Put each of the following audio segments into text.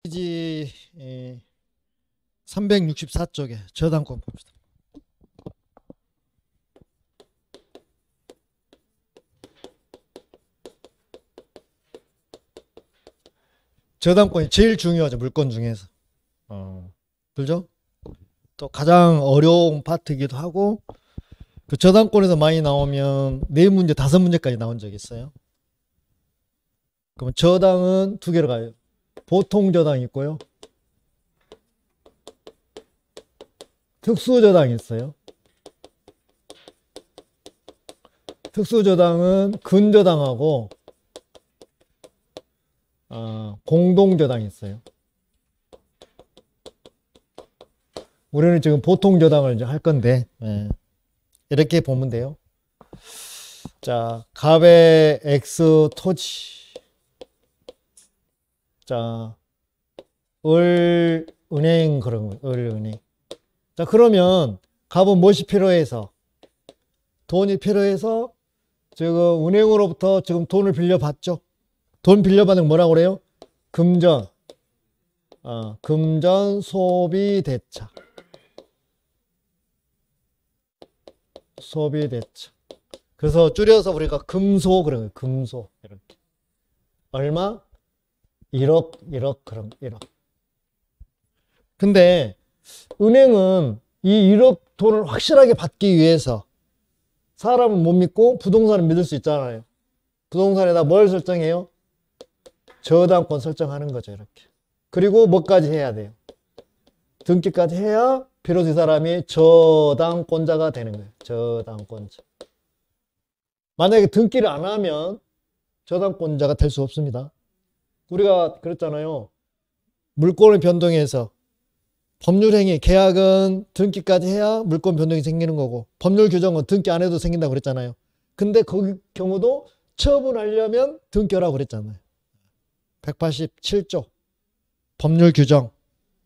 페이지 364쪽에 저당권 봅시다. 저당권이 제일 중요하죠. 물권 중에서. 그죠? 또 가장 어려운 파트이기도 하고, 그 저당권에서 많이 나오면 4문제, 5문제까지 나온 적이 있어요. 그러면 저당은 두 개로 가요. 보통 저당이 있고요. 특수 저당이 있어요. 특수 저당은 근저당하고 공동 저당이 있어요. 우리는 지금 보통 저당을 이제 할 건데, 이렇게 보면 돼요. 자, 갑의 X 토지. 자, 은행 그런 거, 은행. 자, 그러면 갑은 무엇이 필요해서? 돈이 필요해서 지금 은행으로부터 지금 돈을 빌려봤죠. 돈 빌려받는 거 뭐라고 그래요? 금전. 금전 소비 대차. 소비 대차. 그래서 줄여서 우리가 금소 그런 거예요. 금소. 이렇게. 얼마? 1억 그럼 1억. 근데 은행은 이 1억 돈을 확실하게 받기 위해서 사람은 못 믿고 부동산을 믿을 수 있잖아요. 부동산에다 뭘 설정해요? 저당권 설정하는 거죠. 이렇게. 그리고 뭐까지 해야 돼요? 등기까지 해야 비로소 이 사람이 저당권자가 되는 거예요. 저당권자. 만약에 등기를 안 하면 저당권자가 될 수 없습니다. 우리가 그랬잖아요. 물권을 변동해서 법률행위, 계약은 등기까지 해야 물권 변동이 생기는 거고, 법률 규정은 등기 안 해도 생긴다고 그랬잖아요. 근데 그 경우도 처분하려면 등기하라고 그랬잖아요. 187조 법률 규정,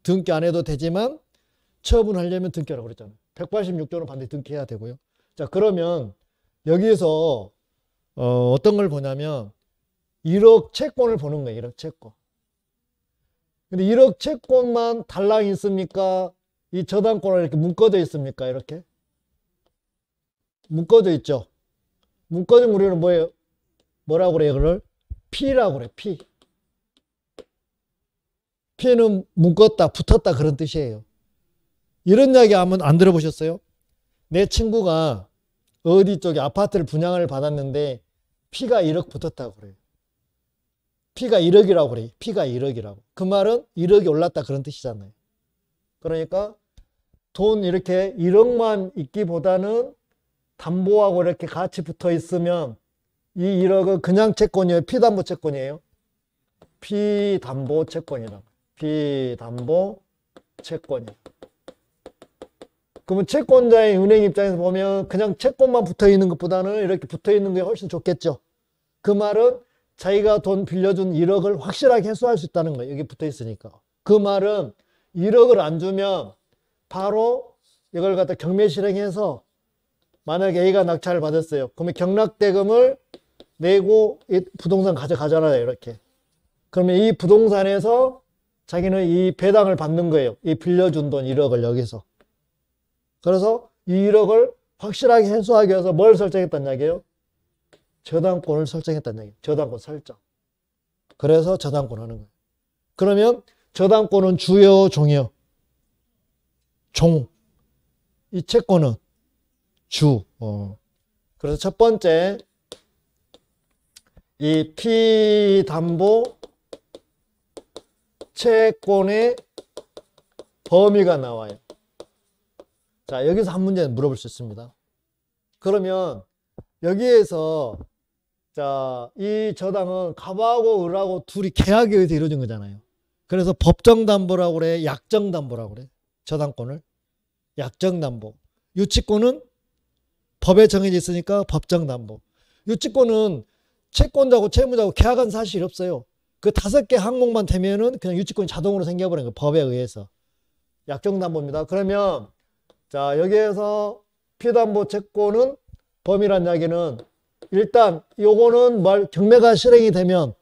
등기 안 해도 되지만 처분하려면 등기하라고 그랬잖아요. 186조는 반드시 등기해야 되고요. 자, 그러면 여기에서 어떤 걸 보냐면 1억 채권을 보는 거예요. 1억 채권. 근데 1억 채권만 달랑이 있습니까? 이 저당권은 이렇게 묶어져 있습니까? 이렇게 묶어져 있죠. 묶어진 우리는 뭐예요? 뭐라고 그래요? 그걸 P라고 그래. P. P는 묶었다, 붙었다 그런 뜻이에요. 이런 이야기 한번 안 들어보셨어요? 내 친구가 어디 쪽에 아파트를 분양을 받았는데 P가 1억 붙었다고 그래요. P가 1억이라고 그래요. P가 1억이라고. 그 말은 1억이 올랐다 그런 뜻이잖아요. 그러니까 돈 이렇게 1억만 있기보다는 담보하고 이렇게 같이 붙어 있으면 이 1억은 그냥 채권이에요? 피담보 채권이에요? 피담보 채권이라고. 피담보 채권이에요. 그러면 채권자의 은행 입장에서 보면 그냥 채권만 붙어 있는 것보다는 이렇게 붙어 있는 게 훨씬 좋겠죠. 그 말은 자기가 돈 빌려준 1억을 확실하게 회수할 수 있다는 거예요. 여기 붙어 있으니까. 그 말은 1억을 안 주면 바로 이걸 갖다 경매 실행해서 만약에 A가 낙찰을 받았어요. 그러면 경락대금을 내고 이 부동산 가져가잖아요. 이렇게. 그러면 이 부동산에서 자기는 이 배당을 받는 거예요. 이 빌려준 돈 1억을 여기서. 그래서 이 1억을 확실하게 회수하기 위해서 뭘 설정했단 이야기예요? 저당권을 설정했단 얘기예요. 저당권 설정. 그래서 저당권 하는 거예요. 그러면 저당권은 주요, 종이요? 종. 이 채권은 주. 그래서 첫 번째 이 피담보 채권의 범위가 나와요. 자, 여기서 한 문제 물어볼 수 있습니다. 그러면 여기에서 자, 이 저당은 갑하고 을하고 둘이 계약에 의해서 이루어진 거잖아요. 그래서 법정담보라고 그래, 약정담보라고 그래. 저당권을 약정담보. 유치권은 법에 정해져 있으니까 법정담보. 유치권은 채권자고 채무자고 계약한 사실이 없어요. 그 5개 항목만 되면은 그냥 유치권이 자동으로 생겨버리는 거예요. 법에 의해서. 약정담보입니다. 그러면 자, 여기에서 피담보 채권은 범위란 이야기는 일단 요거는 경매가 실행이 되면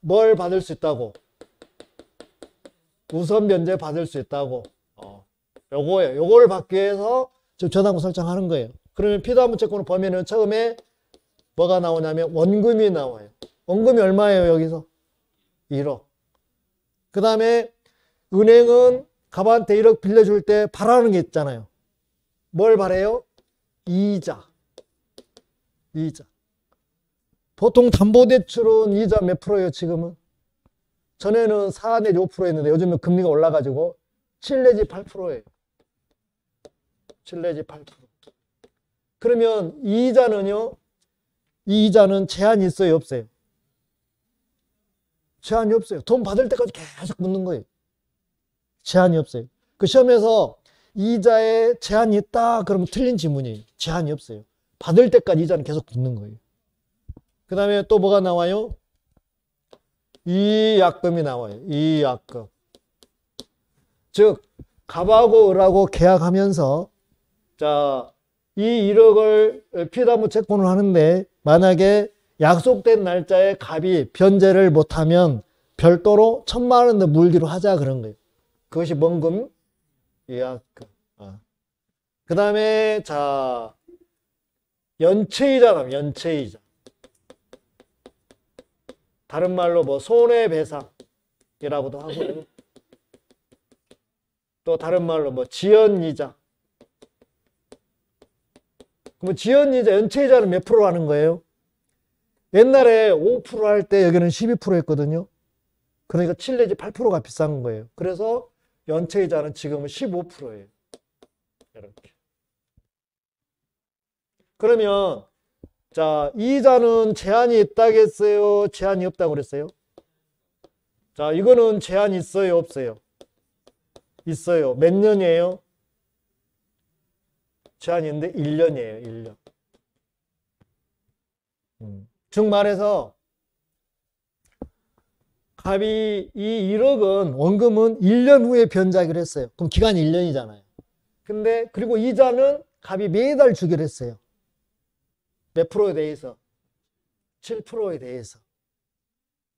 뭘 받을 수 있다고? 우선 변제 받을 수 있다고. 요거예요. 요거를 받기 위해서 저당부 설정하는 거예요. 그러면 피담보 채권을 보면은 처음에 뭐가 나오냐면 원금이 나와요. 원금이 얼마예요, 여기서? 1억. 그 다음에 은행은 갑한테 1억 빌려줄 때 바라는 게 있잖아요. 뭘 바래요? 이자. 보통 담보대출은 이자 몇 프로예요, 지금은? 전에는 4 내지 5%였는데 요즘은 금리가 올라가지고 7 내지 8%예요. 7 내지 8%. 그러면 이 이자는요? 이 이자는 제한이 있어요, 없어요? 제한이 없어요. 돈 받을 때까지 계속 붙는 거예요. 제한이 없어요. 그 시험에서 이자에 제한이 있다 그러면 틀린 지문이에요. 제한이 없어요. 받을 때까지 이자는 계속 붙는 거예요. 그 다음에 또 뭐가 나와요? 이약금이 나와요. 이약금. 즉 갑하고 을하고 계약하면서 자, 이 1억을 피담보 채권을 하는데 만약에 약속된 날짜에 갑이 변제를 못하면 별도로 1,000만 원 더 물기로 하자 그런 거예요. 그것이 원금 이약금. 그 다음에 자 연체이자라면 연체이자. 다른 말로 뭐 손해배상이라고도 하고요. 또 다른 말로 뭐 지연이자. 그럼 지연이자, 연체이자는 몇 프로 하는 거예요? 옛날에 5% 할 때 여기는 12%였거든요. 그러니까 7 내지 8%가 비싼 거예요. 그래서 연체이자는 지금은 15%예요. 이렇게. 그러면 자, 이자는 제한이 있다겠어요? 제한이 없다고 그랬어요? 자, 이거는 제한이 있어요? 없어요? 있어요. 몇 년이에요? 제한이 있는데 1년이에요. 1년. 즉 말해서 갑이 이 1억은 원금은 1년 후에 변제하기로 했어요. 그럼 기간이 1년이잖아요. 근데 그리고 이자는 갑이 매달 주기로 했어요. 몇 프로에 대해서? 7%에 대해서.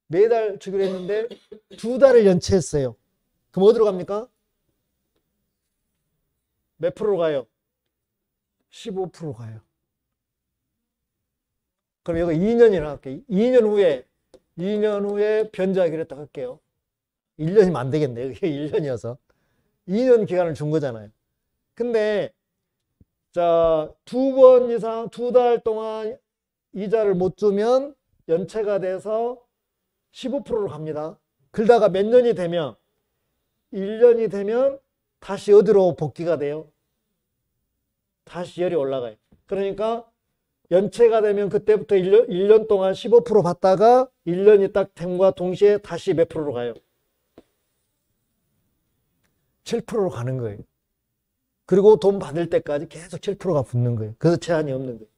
매달 주기로 했는데 2달을 연체했어요. 그럼 어디로 갑니까? 몇 프로로 가요? 15% 가요. 그럼 이거 2년이라 할게요. 2년 후에 변제하기로 했다 할게요. 1년이면 안 되겠네요. 이게 1년이어서. 2년 기간을 준 거잖아요. 근데 자, 2번 이상 2달 동안 이자를 못 주면 연체가 돼서 15%로 갑니다. 그러다가 몇 년이 되면 1년이 되면 다시 어디로 복귀가 돼요? 다시 열이 올라가요. 그러니까 연체가 되면 그때부터 1년 동안 15% 받다가 1년이 딱 됨과 동시에 다시 몇 프로로 가요? 7%로 가는 거예요. 그리고 돈 받을 때까지 계속 7%가 붙는 거예요. 그래서 제한이 없는 거예요.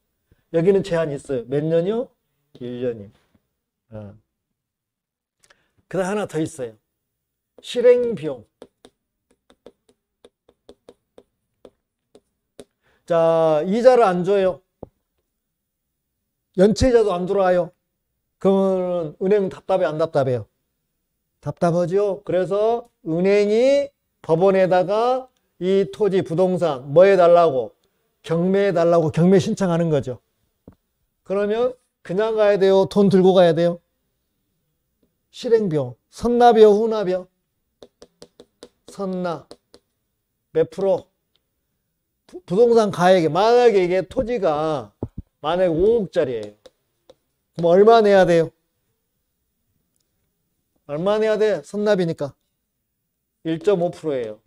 여기는 제한이 있어요. 몇 년이요? 1년이요. 그 다음 하나 더 있어요. 실행비용. 자, 이자를 안 줘요. 연체이자도 안 들어와요. 그러면 은행 답답해, 안 답답해요? 답답하죠. 그래서 은행이 법원에다가 이 토지, 부동산 뭐 해달라고? 경매해달라고 경매 신청하는 거죠. 그러면 그냥 가야 돼요? 돈 들고 가야 돼요? 실행비용. 선납이요? 후납이요? 선납. 몇 프로? 부동산 가액에 만약에 이게 토지가 만약에 5억짜리예요. 그럼 얼마 내야 돼요? 얼마 내야 돼? 선납이니까 1.5%예요.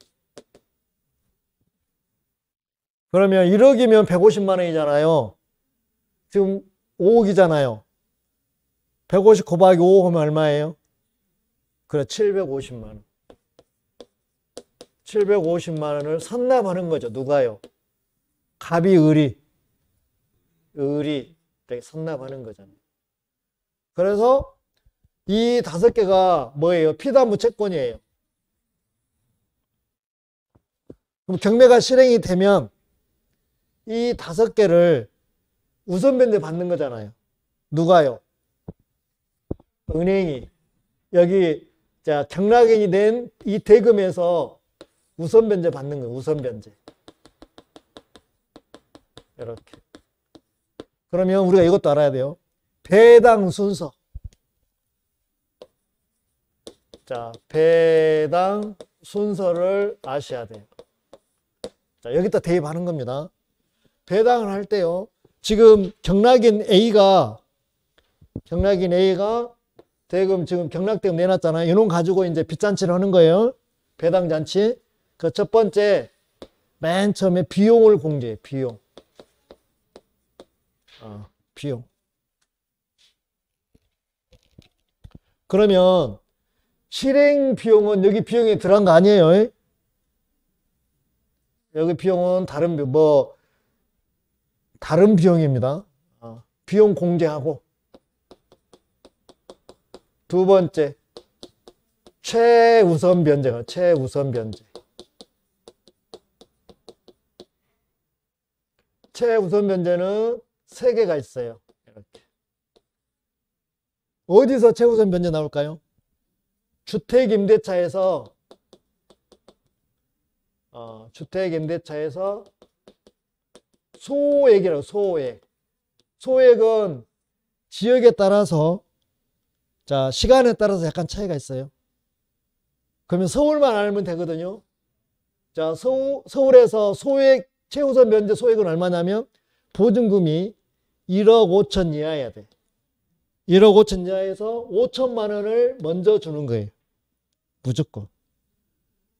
그러면 1억이면 150만 원이잖아요. 지금 5억이잖아요. 150 곱하기 5 하면 얼마예요? 그래, 750만 원. 750만 원을 선납하는 거죠. 누가요? 갑이 을이 선납하는 거잖아요. 그래서 이 5개가 뭐예요? 피담보 채권이에요. 그럼 경매가 실행이 되면 이 5개를 우선 변제 받는 거잖아요. 누가요? 은행이. 여기 자, 경락인이 낸 이 대금에서 우선 변제 받는 거예요. 우선 변제. 이렇게. 그러면 우리가 이것도 알아야 돼요. 배당 순서. 자, 배당 순서를 아셔야 돼요. 자, 여기다 대입하는 겁니다. 배당을 할 때요. 지금 경락인 A가 대금 지금 경락대금 내놨잖아요. 이놈 가지고 이제 빚잔치를 하는 거예요. 배당잔치. 그 첫 번째 맨 처음에 비용을 공제해. 비용. 비용. 그러면 실행 비용은 여기 비용에 들어간 거 아니에요? 여기 비용은 다른 비용입니다. 비용 공제하고. 두 번째, 최우선 변제가 최우선 변제. 최우선 변제는 3개가 있어요. 이렇게. 어디서 최우선 변제 나올까요? 주택임대차에서 소액이라고. 소액은 지역에 따라서, 자, 시간에 따라서 약간 차이가 있어요. 그러면 서울만 알면 되거든요. 자, 서울에서 최우선 변제 소액은 얼마냐면 보증금이 1억 5천 이하여야 돼. 1억 5천 이하에서 5천만 원을 먼저 주는 거예요. 무조건.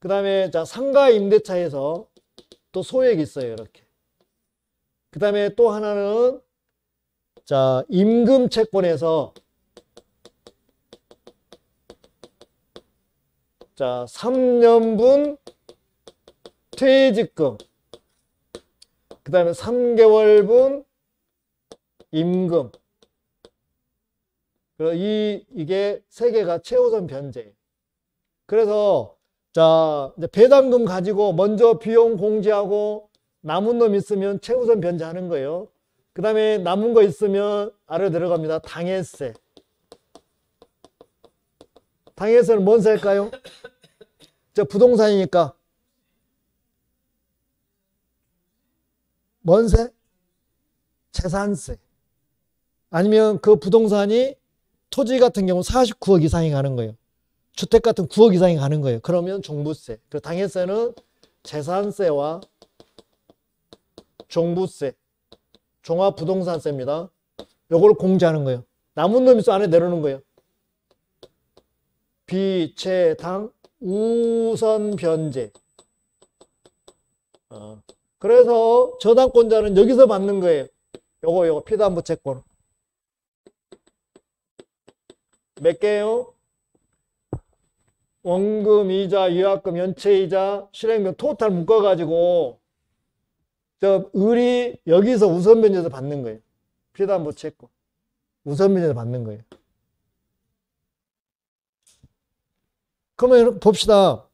그 다음에 자, 상가 임대차에서 또 소액이 있어요. 이렇게. 그 다음에 또 하나는 자, 임금 채권에서 자, 3년분 퇴직금, 그 다음에 3개월분 임금. 이게 3개가 최우선 변제예요. 그래서 자, 이제 배당금 가지고 먼저 비용 공제하고 남은 놈 있으면 최우선 변제하는 거예요. 그 다음에 남은 거 있으면 아래로 내려갑니다. 당해세. 당해세는 뭔 세일까요? 저 부동산이니까. 뭔 세? 재산세. 아니면 그 부동산이 토지 같은 경우 49억 이상이 가는 거예요. 주택 같은 9억 이상이 가는 거예요. 그러면 종부세. 그 당해세는 재산세와 종부세, 종합부동산세입니다. 요걸 공제하는 거예요. 남은 놈이 또 안에 내려놓는 거예요. 비채당 우선 변제. 그래서 저당권자는 여기서 받는 거예요. 요거 피담보 채권. 몇 개요? 원금, 이자, 유약금, 연체이자, 실행비용 토탈 묶어가지고 을이 여기서 우선 변제에서 받는 거예요. 피담보 채권. 우선 변제에서 받는 거예요. 그러면 봅시다.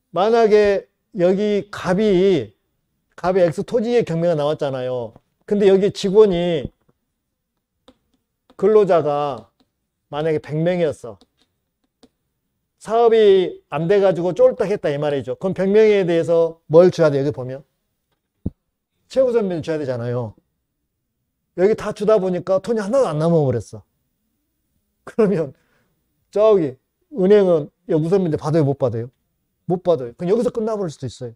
만약에 여기 갑이 X 토지의 경매가 나왔잖아요. 근데 여기 직원이 근로자가 만약에 100명이었어. 사업이 안 돼가지고 쫄딱했다 이 말이죠. 그럼 100명에 대해서 뭘 줘야 돼? 여기 보면 최우선 변제 줘야 되잖아요. 여기 다 주다 보니까 돈이 하나도 안 남아버렸어. 그러면 저기 은행은 우선 변제 받아요? 못 받아요? 못 받아요. 그럼 여기서 끝나버릴 수도 있어요.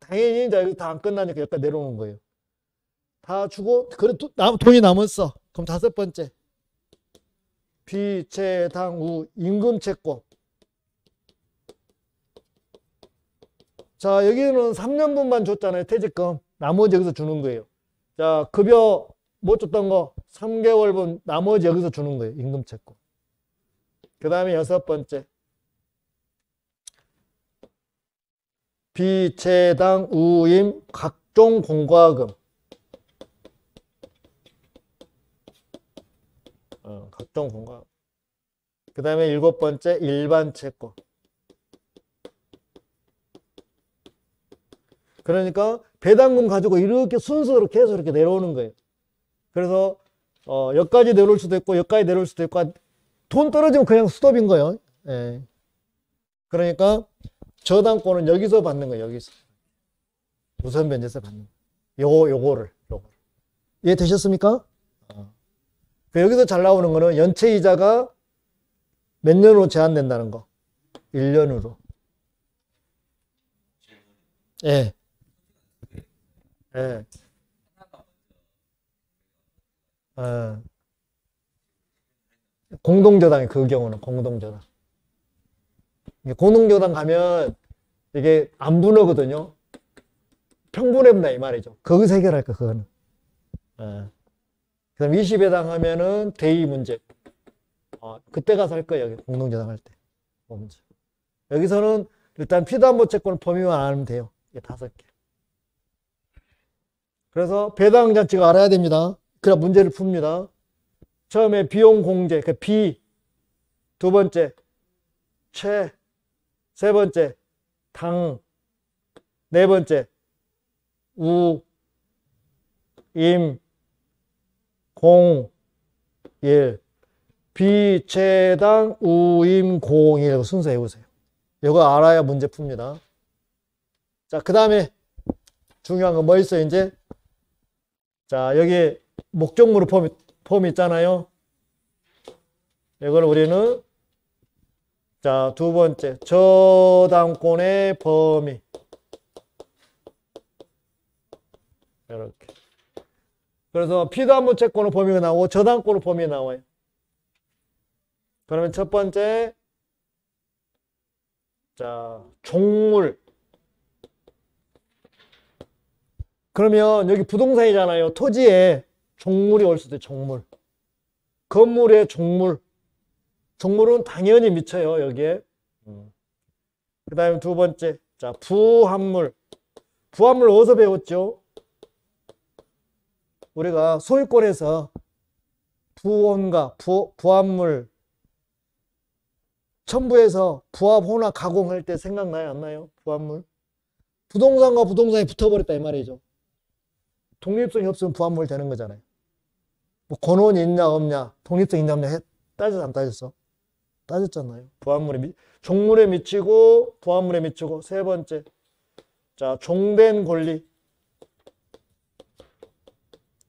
당연히 이제 여기 다 안 끝나니까 여기까지 내려오는 거예요. 다 주고 그래도 돈이 남았어. 그럼 5번째 비채당 우 임금 채권. 자, 여기는 3년분만 줬잖아요. 퇴직금. 나머지 여기서 주는 거예요. 자, 급여 못 줬던 거 3개월분 나머지 여기서 주는 거예요. 임금 채권. 그 다음에 6번째 비채당 우임 각종 공과금. 각종 공과금. 그 다음에 7번째 일반 채권. 그러니까 배당금 가지고 이렇게 순서로 계속 이렇게 내려오는 거예요. 그래서 여기까지 내려올 수도 있고 여기까지 내려올 수도 있고 돈 떨어지면 그냥 스톱인 거예요. 예. 그러니까 저당권은 여기서 받는 거예요. 여기서. 우선 변제세 받는 거예요. 요거를. 이해되셨습니까? 여기서 잘 나오는 거는 연체 이자가 몇 년으로 제한된다는 거. 1년으로. 예. 예. 공동저당이 그 경우는 공동저당. 공동저당 가면 이게 안 분하거든요. 평분해본다 이 말이죠. 거기서 해결할 거 그거는. 그다음 20회당 하면은 대의 문제. 그때 가서 할 거예요. 여기 공동저당 할 때. 문제. 여기서는 일단 피담보채권 범위만 안 하면 돼요. 이게 5개. 그래서 배당장치가 알아야 됩니다. 그래야 문제를 풉니다. 처음에 비용 공제, 그 비. 두 번째, 채. 세 번째, 당. 네 번째, 우, 임, 공, 일. 비채당, 우임, 공일 순서 외우세요. 이거 알아야 문제 풉니다. 자, 그 다음에 중요한 건 뭐 있어요, 이제? 자, 여기 목적물의 폼이 있잖아요. 이걸 우리는 자, 두 번째, 저당권의 범위. 이렇게. 그래서 피담보채권의 범위가 나오고 저당권의 범위가 나와요. 그러면 첫 번째, 자, 종물. 그러면 여기 부동산이잖아요. 토지에 종물이 올 수도 있어요. 종물. 건물에 종물. 종물은 당연히 미쳐요. 여기에. 그 다음에 두 번째, 자, 부합물. 부합물 어디서 배웠죠? 우리가 소유권에서 부원가, 부합물 첨부해서 부합, 혼합, 가공할 때 생각나요? 안 나요? 부합물. 부동산과 부동산이 붙어버렸다 이 말이죠. 독립성이 없으면 부합물 되는 거잖아요. 뭐 권원이 있냐 없냐, 독립성이 있냐 없냐 따졌어 안 따졌어? 따졌잖아요. 부합물에 종물에 미치고 부합물에 미치고. 세 번째, 자, 종된 권리.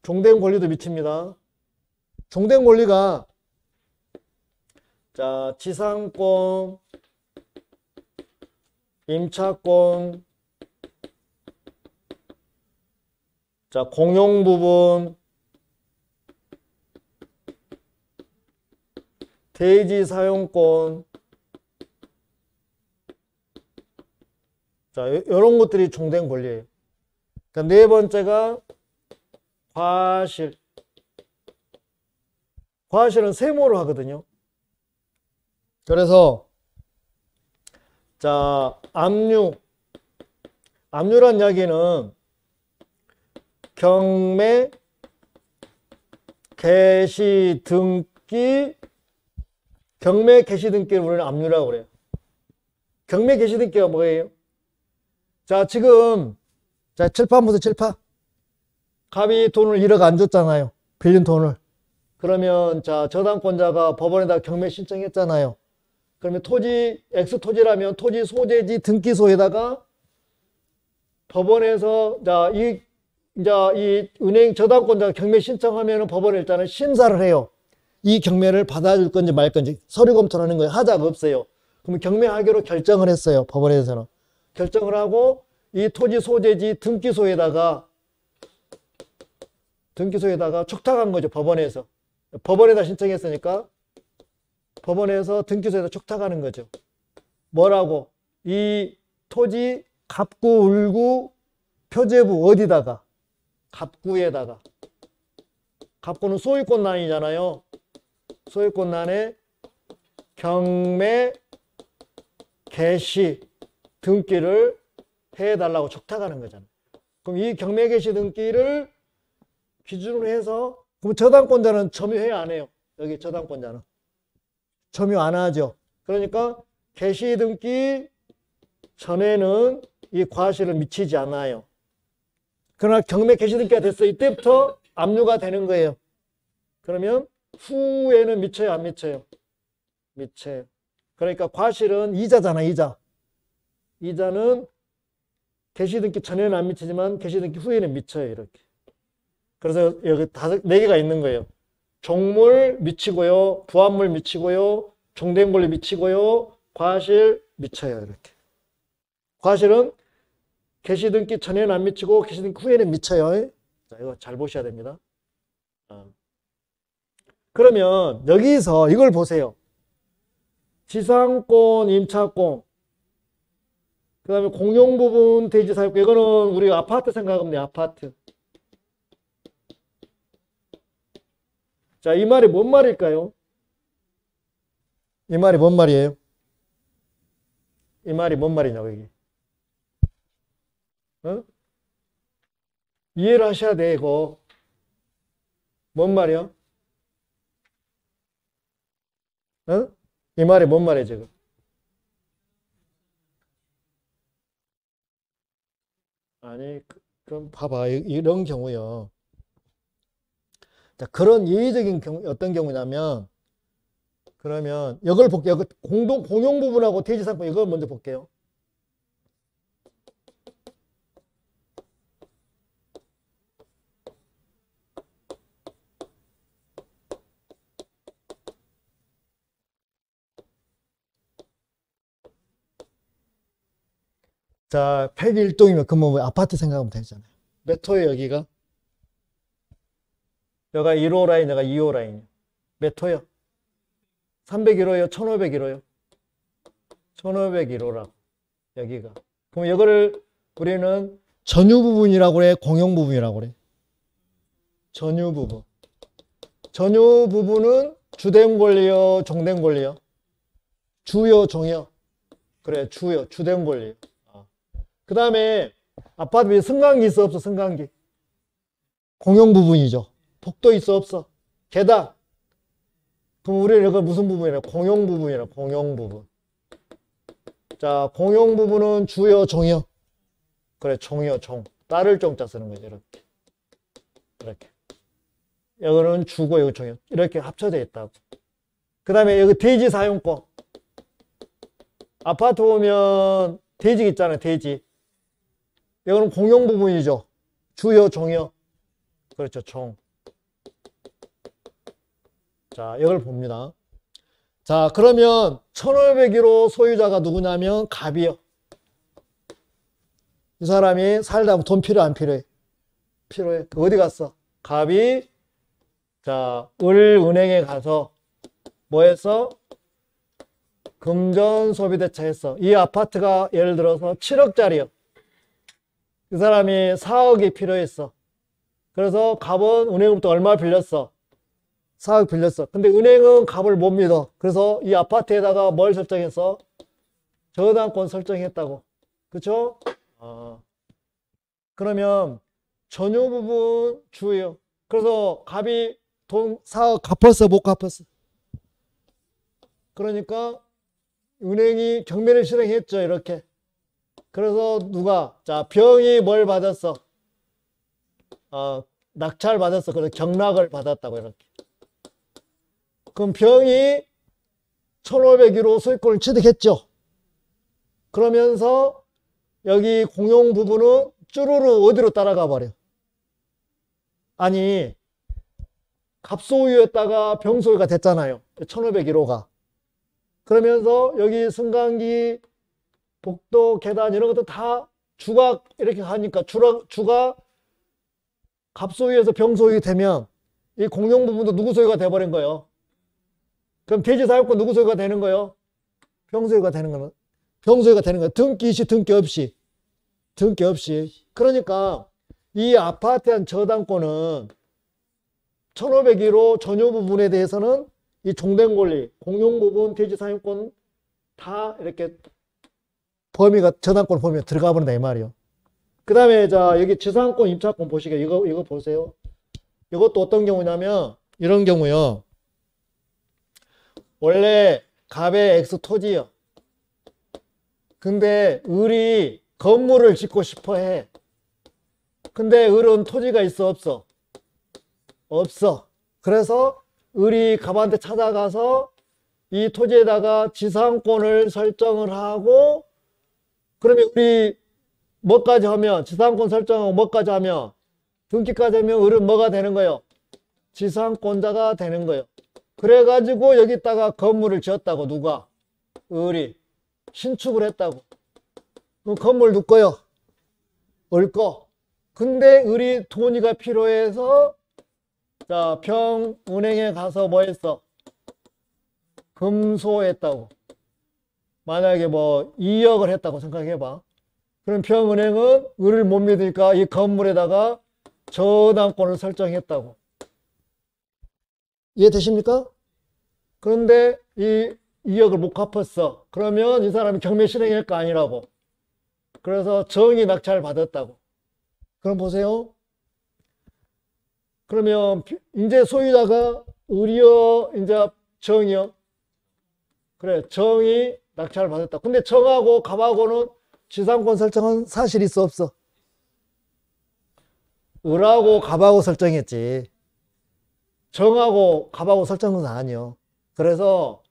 종된 권리도 미칩니다. 종된 권리가 자, 지상권, 임차권, 자, 공용 부분, 대지 사용권. 자, 이런 것들이 종된 권리예요. 그러니까 네 번째가 과실. 과실은 세모로 하거든요. 그래서 자, 압류. 압류란 이야기는 경매, 개시, 등기, 경매, 개시, 등기를 우리는 압류라고 그래요. 경매, 개시, 등기가 뭐예요? 자, 지금 자, 칠파무소 칠파. 갑이 돈을 1억 안 줬잖아요. 빌린 돈을. 그러면 자, 저당권자가 법원에다 경매 신청했잖아요. 그러면 토지, X토지라면 토지 소재지 등기소에다가 법원에서 이 은행 저당권자가 경매 신청하면 법원에 일단은 심사를 해요. 이 경매를 받아줄 건지 말 건지 서류 검토를 하는 거예요. 하자가 없어요. 그러면 경매하기로 결정을 했어요. 법원에서는. 결정을 하고 이 토지 소재지 등기소에다가 촉탁한 거죠. 법원에서. 법원에다 신청했으니까 법원에서 등기소에다 촉탁하는 거죠. 뭐라고? 이 토지 갑구, 울구, 표제부 어디다가? 갑구에다가. 갑구는 소유권란이잖아요. 소유권란에 경매, 개시, 등기를 해달라고 촉탁하는 거잖아요. 그럼 이 경매, 개시, 등기를 기준으로 해서 그럼 저당권자는 점유해야 안 해요. 여기 저당권자는. 점유 안 하죠. 그러니까 개시 등기 전에는 이 과실을 미치지 않아요. 그러나 경매 개시 등기가 됐어요. 이때부터 압류가 되는 거예요. 그러면 후에는 미쳐요, 안 미쳐요? 미쳐요. 그러니까 과실은 이자잖아, 이자. 이자는 개시등기 전에는 안 미치지만 개시등기 후에는 미쳐요, 이렇게. 그래서 여기 네 개가 있는 거예요. 종물 미치고요, 부합물 미치고요, 종된 권리 미치고요, 과실 미쳐요, 이렇게. 과실은 개시등기 전에는 안 미치고 개시등기 후에는 미쳐요. 자, 이거 잘 보셔야 됩니다. 그러면 여기서 이걸 보세요. 지상권, 임차권, 그 다음에 공용부분 대지사용권. 이거는 우리 아파트 생각하면 돼, 아파트. 자, 이 말이 뭔 말일까요? 이 말이 뭔 말이에요? 이 말이 뭔 말이냐고, 이게. 어? 이해를 하셔야 돼, 이거. 뭔 말이야? 어? 이 말이 뭔 말이야, 지금? 아니, 그럼 봐봐. 이런 경우요. 자, 그런 예외적인 경우, 어떤 경우냐면, 그러면 이걸 볼게요. 공용 부분하고 대지상권 이걸 먼저 볼게요. 자, 101동이면 그뭐 뭐 아파트 생각하면 되잖아요. 몇 호예요, 여기가? 여기가 1호 라인, 여기가 2호 라인. 몇 호요? 301호요? 1501호요? 1501호라. 여기가. 그럼 이거를 우리는 전유 부분이라고 그래? 공용 부분이라고 그래? 전유 부분. 전유 부분은 주된 권리요? 종된 권리요? 주요, 종이요? 그래, 주요, 주된 권리. 그 다음에 아파트 위에 승강기 있어, 없어? 승강기. 공용 부분이죠. 복도 있어, 없어? 계단. 그럼 우리는 이거 무슨 부분이라? 공용 부분이라, 공용 부분. 자, 공용 부분은 주요, 종이요? 그래, 종이요, 종. 따를 종자 쓰는 거죠, 이렇게. 이렇게. 여기는 주고, 여기 종이요. 이렇게 합쳐져 있다고. 그 다음에 여기 대지 사용권. 아파트 보면 대지 있잖아요, 대지. 이거는 공용 부분이죠. 주요, 종이요. 그렇죠, 종. 자, 이걸 봅니다. 자, 그러면 1501호 소유자가 누구냐면 갑이요. 이 사람이 살다 보면 돈 필요 안 필요해? 필요해. 어디 갔어? 갑이 자, 은행에 가서 뭐 했어? 금전 소비대차 했어. 이 아파트가 예를 들어서 7억짜리요. 그 사람이 4억이 필요했어. 그래서 갑은 은행으로부터 얼마 빌렸어? 4억 빌렸어. 근데 은행은 갑을 못 믿어. 그래서 이 아파트에다가 뭘 설정했어? 저당권 설정했다고. 그쵸? 그러면 전유 부분 주예요. 그래서 갑이 돈 4억 갚았어, 못 갚았어? 그러니까 은행이 경매를 실행했죠, 이렇게. 그래서 누가? 자, 병이 뭘 받았어? 낙찰 받았어. 그래서 경락을 받았다고, 이렇게. 그럼 병이 1501호 소유권을 취득했죠. 그러면서 여기 공용 부분은 쭈루루 어디로 따라가 버려? 아니, 갑소유였다가 병소유가 됐잖아요. 1501호가. 그러면서 여기 승강기, 복도, 계단 이런 것도 다 주가 이렇게 하니까 주가 갑소유에서 병소유 되면 이 공용 부분도 누구 소유가 돼버린 거예요. 그럼 대지사용권 누구 소유가 되는 거예요? 병소유가 되는 거는 병소유가 되는 거예요. 등기 있이 등기 없이. 등기 없이. 그러니까 이 아파트에 한 저당권은 1501호 전유 부분에 대해서는 이 종된 권리, 공용 부분, 대지사용권 다 이렇게 범위가 저당권 범위에 들어가 버린다 이 말이에요. 그 다음에 자 여기 지상권, 임차권 보시게 이거 보세요. 이것도 어떤 경우냐면 이런 경우요. 원래 갑의 X 토지요. 근데 을이 건물을 짓고 싶어 해. 근데 을은 토지가 있어, 없어? 없어. 그래서 을이 갑한테 찾아가서 이 토지에다가 지상권을 설정을 하고, 그러면 우리 뭐까지 하면, 지상권 설정하고 뭐까지 하면, 등기까지 하면 을은 뭐가 되는 거예요? 지상권자가 되는 거예요. 그래가지고 여기다가 건물을 지었다고. 누가? 을이 신축을 했다고. 그럼 건물 누 거요? 을 거. 근데 을이 돈이가 필요해서 자, 평은행에 가서 뭐 했어? 금소했다고. 만약에 뭐 2억을 했다고 생각해봐. 그럼 평은행은 을을 못 믿으니까 이 건물에다가 저당권을 설정했다고. 이해되십니까? 그런데 이 2억을 못 갚았어. 그러면 이 사람이 경매 실행할 거 아니라고. 그래서 정이 낙찰 받았다고. 그럼 보세요. 그러면 이제 소유자가 을이요, 이제 정이요. 그래, 정이 낙찰 받았다. 근데 정하고 갑하고는 지상권 설정은 사실 있어 없어? 을하고 갑하고 설정했지. 정하고 갑하고 설정은 아니요. 그래서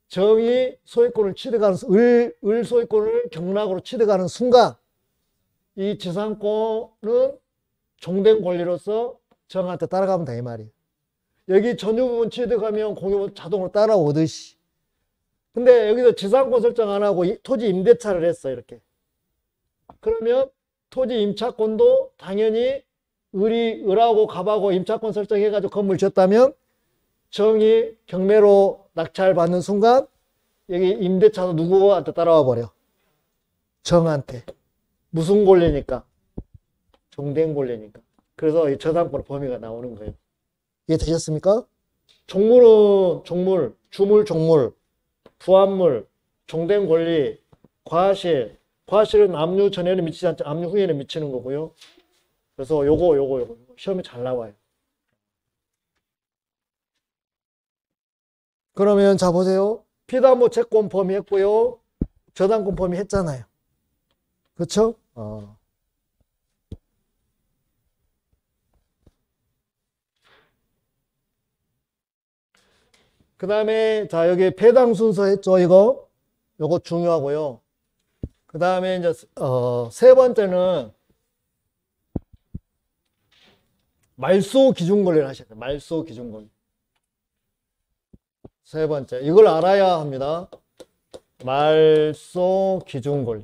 정이 소유권을 취득하는 을 소유권을 경락으로 취득하는 순간 이 지상권은 종된 권리로서 정한테 따라가면 돼 이 말이에요. 여기 전유 부분 취득하면 공유 자동으로 따라오듯이. 근데 여기서 지상권 설정 안 하고 토지 임대차를 했어 이렇게. 그러면 토지 임차권도 당연히 을하고 갑하고 임차권 설정해가지고 건물 지었다면 정이 경매로 낙찰받는 순간 여기 임대차도 누구한테 따라와 버려? 정한테. 무슨 권리니까? 종된 권리니까. 그래서 이 저당권 범위가 나오는 거예요. 이해되셨습니까? 종물은 종물, 주물 종물, 부합물, 종된 권리, 과실. 과실은 압류 전에는 미치지 않죠. 압류 후에는 미치는 거고요. 그래서 요거 시험에 잘 나와요. 그러면 자 보세요. 피담보 채권 범위 했고요. 저당권 범위 했잖아요. 그렇죠? 그 다음에 자 여기 배당 순서 했죠. 요거 중요하고요. 그 다음에 이제 세 번째는 말소 기준 권리를 하셔야 돼요. 말소 기준 권리. 세 번째 이걸 알아야 합니다. 말소 기준 권리.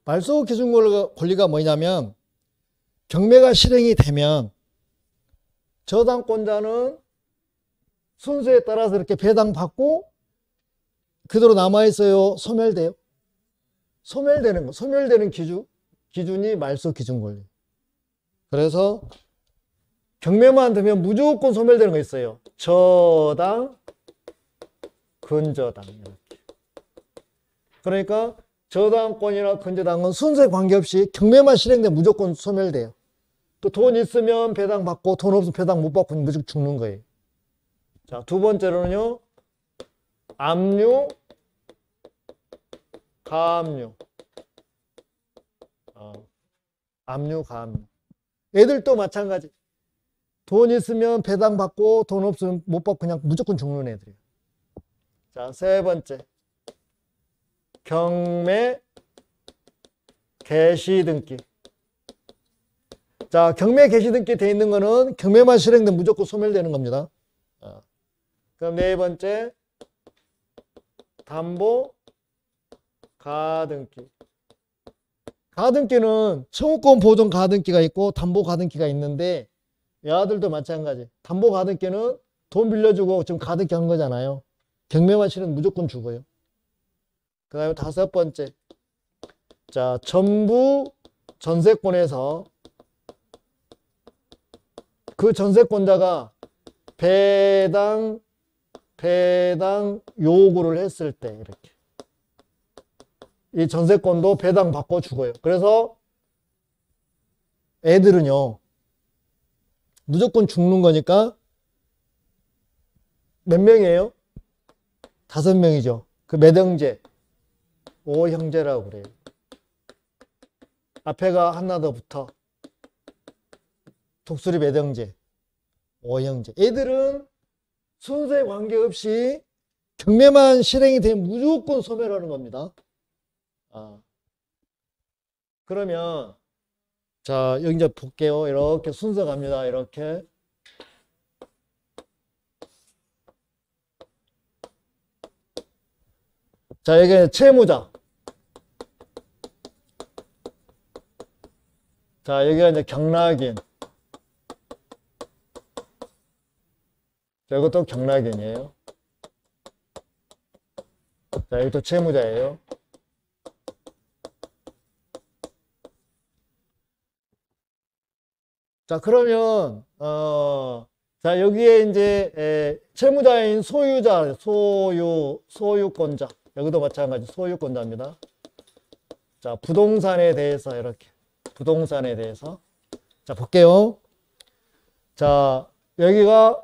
말소 기준 권리가 뭐냐면 경매가 실행이 되면 저당권자는 순서에 따라서 이렇게 배당받고 그대로 남아있어요? 소멸돼요? 소멸되는 거. 소멸되는 기준이 말소 기준 권리. 그래서 경매만 되면 무조건 소멸되는 거 있어요. 저당, 근저당. 이렇게. 그러니까 저당권이나 근저당은 순서에 관계없이 경매만 실행되면 무조건 소멸돼요. 또 돈 있으면 배당 받고 돈 없으면 배당 못 받고 무조건 죽는 거예요. 자, 두 번째로는요. 압류, 가압류. 압류, 가압류. 애들도 마찬가지. 돈 있으면 배당 받고 돈 없으면 못 받고 그냥 무조건 죽는 애들이에요. 자, 세 번째. 경매 개시등기. 자, 경매 개시등기 돼 있는 거는 경매만 실행되면 무조건 소멸되는 겁니다. 그럼 네 번째 담보 가등기. 가등기는 청구권 보존 가등기가 있고 담보 가등기가 있는데 얘들도 마찬가지. 담보 가등기는 돈 빌려주고 지금 가등기 한 거잖아요. 경매만 실행 무조건 죽어요. 그 다음에 다섯 번째. 자, 전부 전세권에서 그 전세권자가 배당 요구를 했을 때 이렇게. 이 전세권도 배당 받고 죽어요. 그래서 애들은요. 무조건 죽는 거니까 몇 명이에요? 5명이죠. 그 몇 형제? 5형제라고 그래요. 앞에가 하나 더 붙어. 독수리 몇 형제? 5형제. 애들은 순서에 관계없이 경매만 실행이 되면 무조건 소멸하는 겁니다. 그러면 자, 여기 이제 볼게요. 이렇게 순서 갑니다. 이렇게. 자, 여기 채무자. 자, 여기가 이제 경락인. 자, 이것도 경락인이에요. 자, 여기도 채무자예요. 자, 그러면, 자, 여기에 이제, 채무자인 소유자, 소유권자. 여기도 마찬가지 소유권자입니다. 자, 부동산에 대해서 이렇게. 부동산에 대해서. 자, 볼게요. 자, 여기가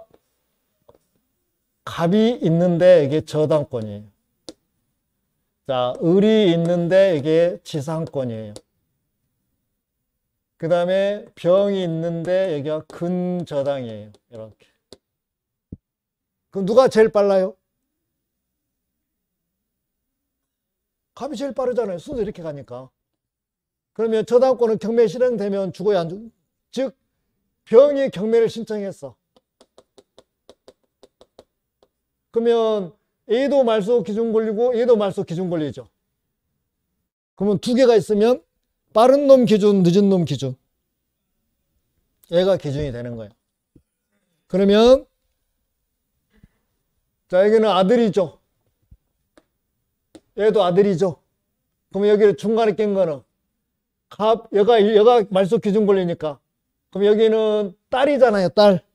갑이 있는데 이게 저당권이에요. 자, 을이 있는데 이게 지상권이에요. 그 다음에 병이 있는데 여기가 근저당이에요. 이렇게. 그럼 누가 제일 빨라요? 갑이 제일 빠르잖아요. 순서 이렇게 가니까. 그러면 저당권은 경매 실행되면 주고야 안 주고? 즉 병이 경매를 신청했어. 그러면 A도 말소 기준 권리고 A도 말소 기준 권리죠. 그러면 두 개가 있으면 빠른 놈 기준, 늦은 놈 기준. 얘가 기준이 되는 거예요. 그러면 자, 여기는 아들이죠. 얘도 아들이죠. 그럼 여기 중간에 낀 거는 얘가 말소 기준 권리니까. 그럼 여기는 딸이잖아요. 딸.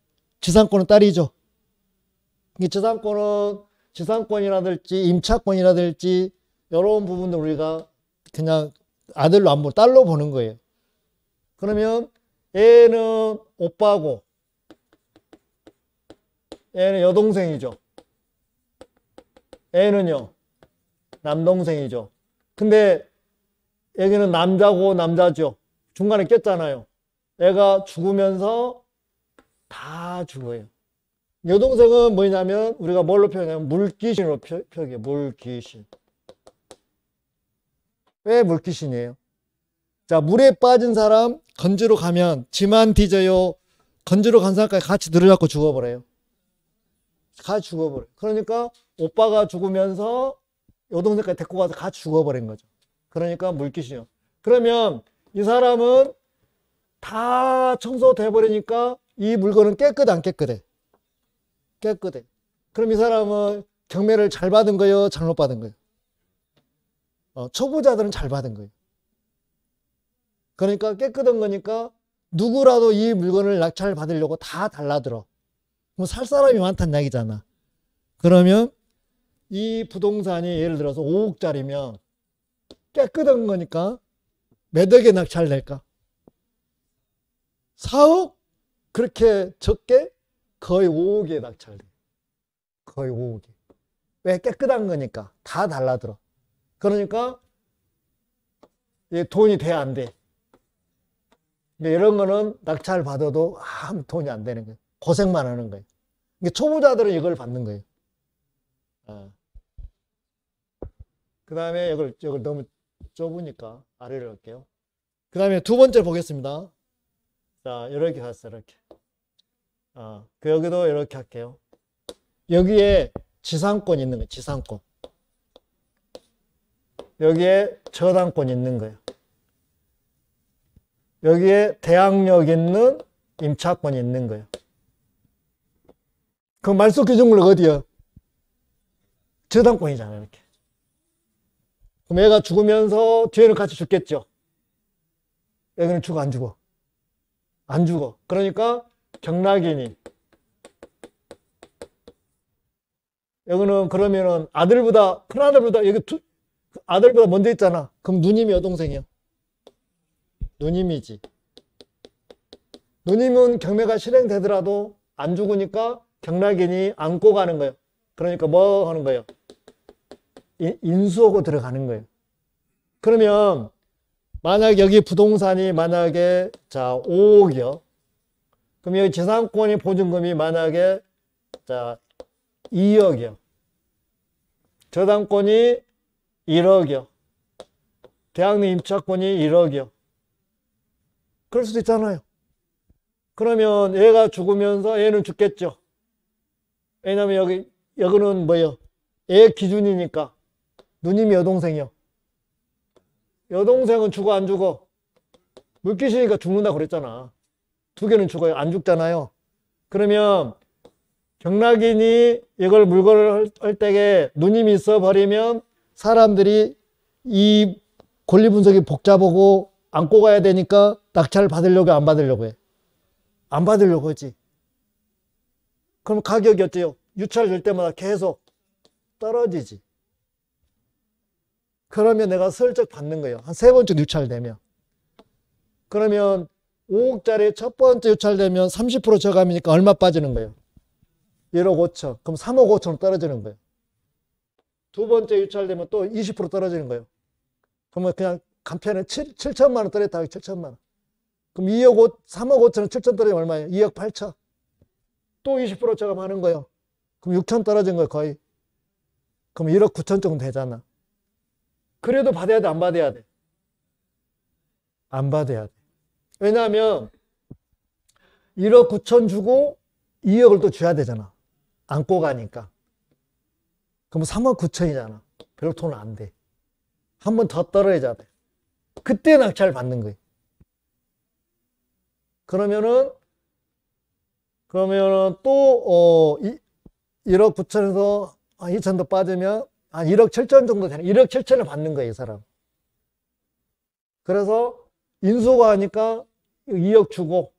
지상권은 딸이죠. 이 지상권이라든지 임차권이라든지 이런 부분들 우리가 그냥 아들로 안 보고 딸로 보는 거예요. 그러면 얘는 오빠고 얘는 여동생이죠. 얘는요 남동생이죠. 근데 여기는 남자고 남자죠. 중간에 꼈잖아요. 얘가 죽으면서 다 죽어요. 여동생은 뭐냐면 우리가 뭘로 표현하냐면 물귀신으로 표기해요. 물귀신. 왜 물귀신이에요? 자, 물에 빠진 사람 건지로 가면 지만 뒤져요. 건지로 간 사람까지 같이 늘어잡고 죽어버려요. 같이 죽어버려요. 그러니까 오빠가 죽으면서 여동생까지 데리고 가서 같이 죽어버린 거죠. 그러니까 물귀신이요. 그러면 이 사람은 다 청소돼 버리니까 이 물건은 깨끗해 안 깨끗해? 깨끗해. 그럼 이 사람은 경매를 잘 받은 거예요? 잘못 받은 거예요? 초보자들은 잘 받은 거예요. 그러니까 깨끗한 거니까 누구라도 이 물건을 낙찰 받으려고 다 달라들어. 그럼 살 사람이 많다는 얘기잖아. 그러면 이 부동산이 예를 들어서 5억짜리면 깨끗한 거니까 몇 억에 낙찰될까? 4억? 그렇게 적게? 거의 5억에 낙찰돼. 거의 5억에. 왜? 깨끗한 거니까. 다 달라들어. 그러니까 돈이 돼, 안 돼? 이런 거는 낙찰 받아도 아무 돈이 안 되는 거예요. 고생만 하는 거예요. 초보자들은 이걸 받는 거예요. 그 다음에 이걸 너무 좁으니까 아래로 할게요. 그 다음에 두 번째 보겠습니다. 자, 이렇게 갔어요. 이렇게. 여기도 이렇게 할게요. 여기에 지상권 있는 거예요. 지상권. 여기에 저당권 있는 거예요. 여기에 대항력 있는 임차권이 있는 거예요. 그 말소 기준권은 어디야? 저당권이잖아요. 이렇게. 그럼 얘가 죽으면서 뒤에는 같이 죽겠죠. 여기는 죽어 안 죽어? 안 죽어. 그러니까 경락인이 여기는 그러면은 아들보다 큰 아들보다 여기 아들보다 먼저 있잖아. 그럼 누님이 여동생이야. 누님이지. 누님은 경매가 실행되더라도 안 죽으니까 경락인이 안고 가는 거예요. 그러니까 뭐 하는 거예요? 인수하고 들어가는 거예요. 그러면 만약 여기 부동산이 만약에 자 5억이요. 그럼 여기 지상권이 보증금이 만약에 자 2억이요. 저당권이 1억이요. 대학로 임차권이 1억이요. 그럴 수도 있잖아요. 그러면 얘가 죽으면서 얘는 죽겠죠. 왜냐면 여기는 뭐예요? 얘 기준이니까. 누님이 여동생이요. 여동생은 죽어 안 죽어? 물귀신이니까 죽는다 그랬잖아. 두 개는 죽어요. 안 죽잖아요. 그러면 경락인이 이걸 물건을 할 때에 누님이 있어 버리면 사람들이 이 권리 분석이 복잡하고 안고 가야 되니까 낙찰을 받으려고 안 받으려고 해? 안 받으려고 하지. 그럼 가격이 어때요? 유찰될 때마다 계속 떨어지지. 그러면 내가 슬쩍 받는 거예요. 한 세 번째 유찰되면. 그러면 5억짜리 첫 번째 유찰되면 30% 저감이니까 얼마 빠지는 거예요? 1억 5천. 그럼 3억 5천 떨어지는 거예요. 두 번째 유찰되면 또 20% 떨어지는 거예요. 그러면 그냥 간편에 7천만 원 떨어졌다. 7천만 원. 그럼 3억 5천은 7천 떨어지면 얼마예요? 2억 8천. 또 20% 저감하는 거예요. 그럼 6천 떨어진 거예요, 거의. 그럼 1억 9천 정도 되잖아. 그래도 받아야 돼, 안 받아야 돼? 안 받아야 돼. 왜냐하면 1억 9천 주고 2억을 또 줘야 되잖아. 안고 가니까. 그럼 3억 9천이잖아. 별로 돈 안 돼. 한 번 더 떨어져야 돼. 그때 낙찰 받는 거예요. 그러면은 또 1억 9천에서 2천도 빠지면 한 1억 7천 정도 되는 1억 7천을 받는 거예요, 이 사람. 그래서 인수가 하니까 2억 주고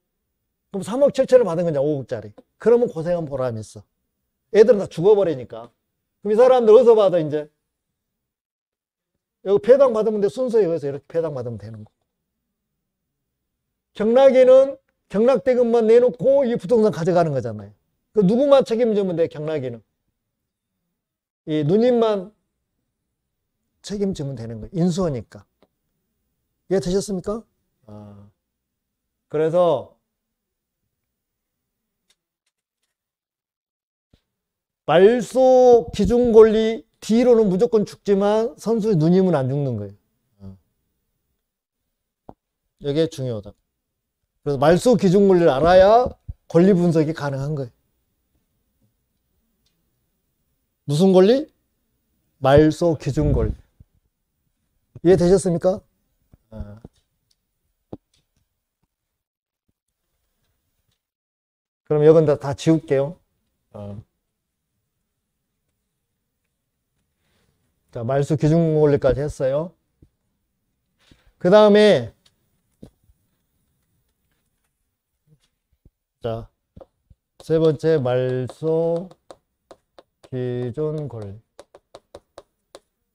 그럼 3억 7천을 받은 거냐, 5억짜리. 그러면 고생한 보람이 있어. 애들은 다 죽어버리니까. 그럼 이 사람들 어디서 받아, 이제? 여기 배당 받으면 돼. 순서에 의해서 이렇게 배당 받으면 되는 거. 경락에는 경락대금만 내놓고 이 부동산 가져가는 거잖아요. 그 누구만 책임지면 돼, 경락에는? 이 누님만 책임지면 되는 거예요. 인수하니까. 이해 되셨습니까? 그래서 말소 기준 권리 D로는 무조건 죽지만 선수 누님은 안 죽는 거예요. 이게 중요하다. 그래서 말소 기준 권리를 알아야 권리 분석이 가능한 거예요. 무슨 권리? 말소 기준 권리. 이해되셨습니까? 그럼 이건 다 지울게요. 자, 말소 기준 권리까지 했어요. 그 다음에 자, 세 번째 말소 기준 권리.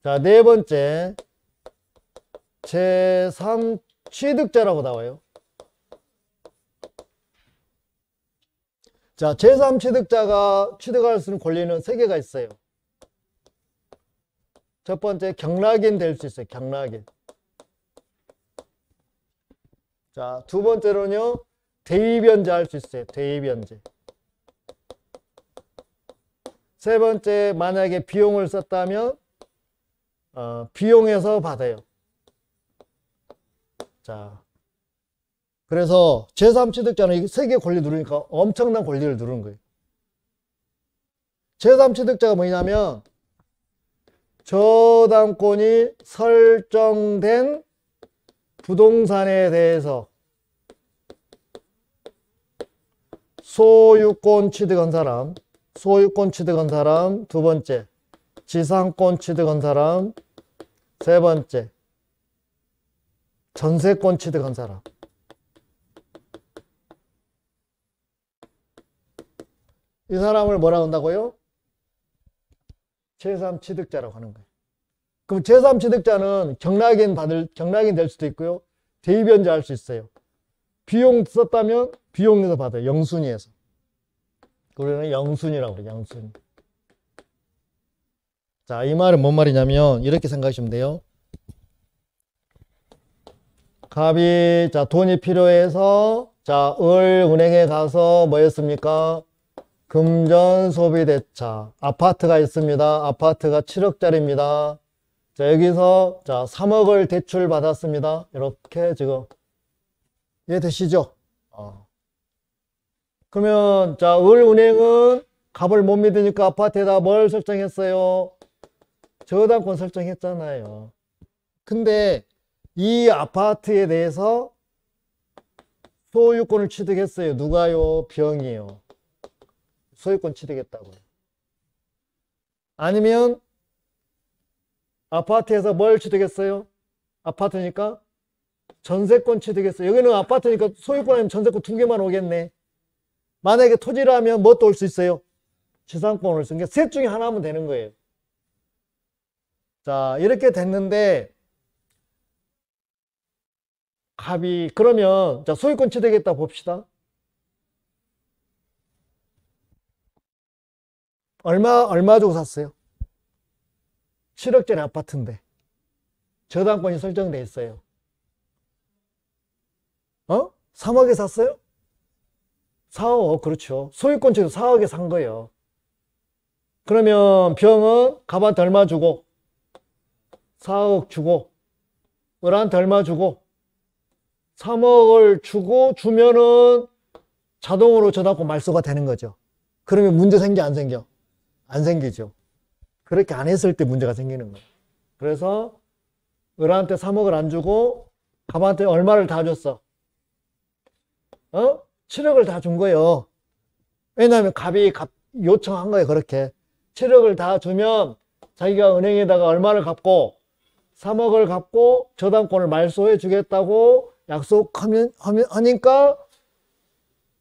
자, 네 번째 제3 취득자라고 나와요. 자, 제3 취득자가 취득할 수 있는 권리는 3개가 있어요. 첫 번째, 경락인 될 수 있어요. 경락인. 자, 두 번째로는요, 대입연재 할 수 있어요. 대입연재. 세 번째, 만약에 비용을 썼다면 비용에서 받아요. 자, 그래서 제3 취득자는 이 3개 권리 누르니까 엄청난 권리를 누르는 거예요. 제3 취득자가 뭐냐면 저당권이 설정된 부동산에 대해서 소유권 취득한 사람, 두 번째, 지상권 취득한 사람, 세 번째, 전세권 취득한 사람. 이 사람을 뭐라고 한다고요? 제3 취득자라고 하는 거예요. 그럼 제3 취득자는 경락인 될 수도 있고요. 대입연재 할 수 있어요. 비용 썼다면 비용에서 받아요. 영순위에서. 우리는 영순위라고 그래요. 영순위. 자, 이 말은 뭔 말이냐면 이렇게 생각하시면 돼요. 갑이 자 돈이 필요해서 자 은행에 가서 뭐였습니까? 금전 소비 대차 아파트가 있습니다. 아파트가 7억짜리입니다. 자 여기서 자 3억을 대출 받았습니다. 이렇게 지금 이해되시죠? 그러면 자 을은행은 갑을 못 믿으니까 아파트에다 뭘 설정했어요? 저당권 설정했잖아요. 근데 이 아파트에 대해서 소유권을 취득했어요. 누가요? 병이요. 소유권 취득했다고요. 아니면 아파트에서 뭘 취득했어요? 아파트니까 전세권 취득했어요. 여기는 아파트니까 소유권 아니면 전세권 두 개만 오겠네. 만약에 토지라면 뭣도 올 수 있어요? 지상권을 쓴 게 셋 중에 하나 하면 되는 거예요. 자, 이렇게 됐는데 갑이 그러면 자 소유권 취득했다 봅시다. 얼마 주고 샀어요? 7억짜리 아파트인데 저당권이 설정돼 있어요. 3억에 샀어요? 4억, 그렇죠. 소유권 취득 4억에 산 거예요. 그러면 병은 갑한테 얼마 주고 4억 주고 을한테 얼마 주고 3억을 주고 주면은 자동으로 저당권 말소가 되는 거죠. 그러면 문제 생겨 안 생겨? 안 생기죠. 그렇게 안 했을 때 문제가 생기는 거예요. 그래서 을한테 3억을 안 주고 갑한테 얼마를 다 줬어? 7억을 다 준 거예요. 왜냐하면 갑이 요청한 거예요. 그렇게 7억을 다 주면 자기가 은행에다가 얼마를 갚고 3억을 갚고 저당권을 말소해 주겠다고 하니까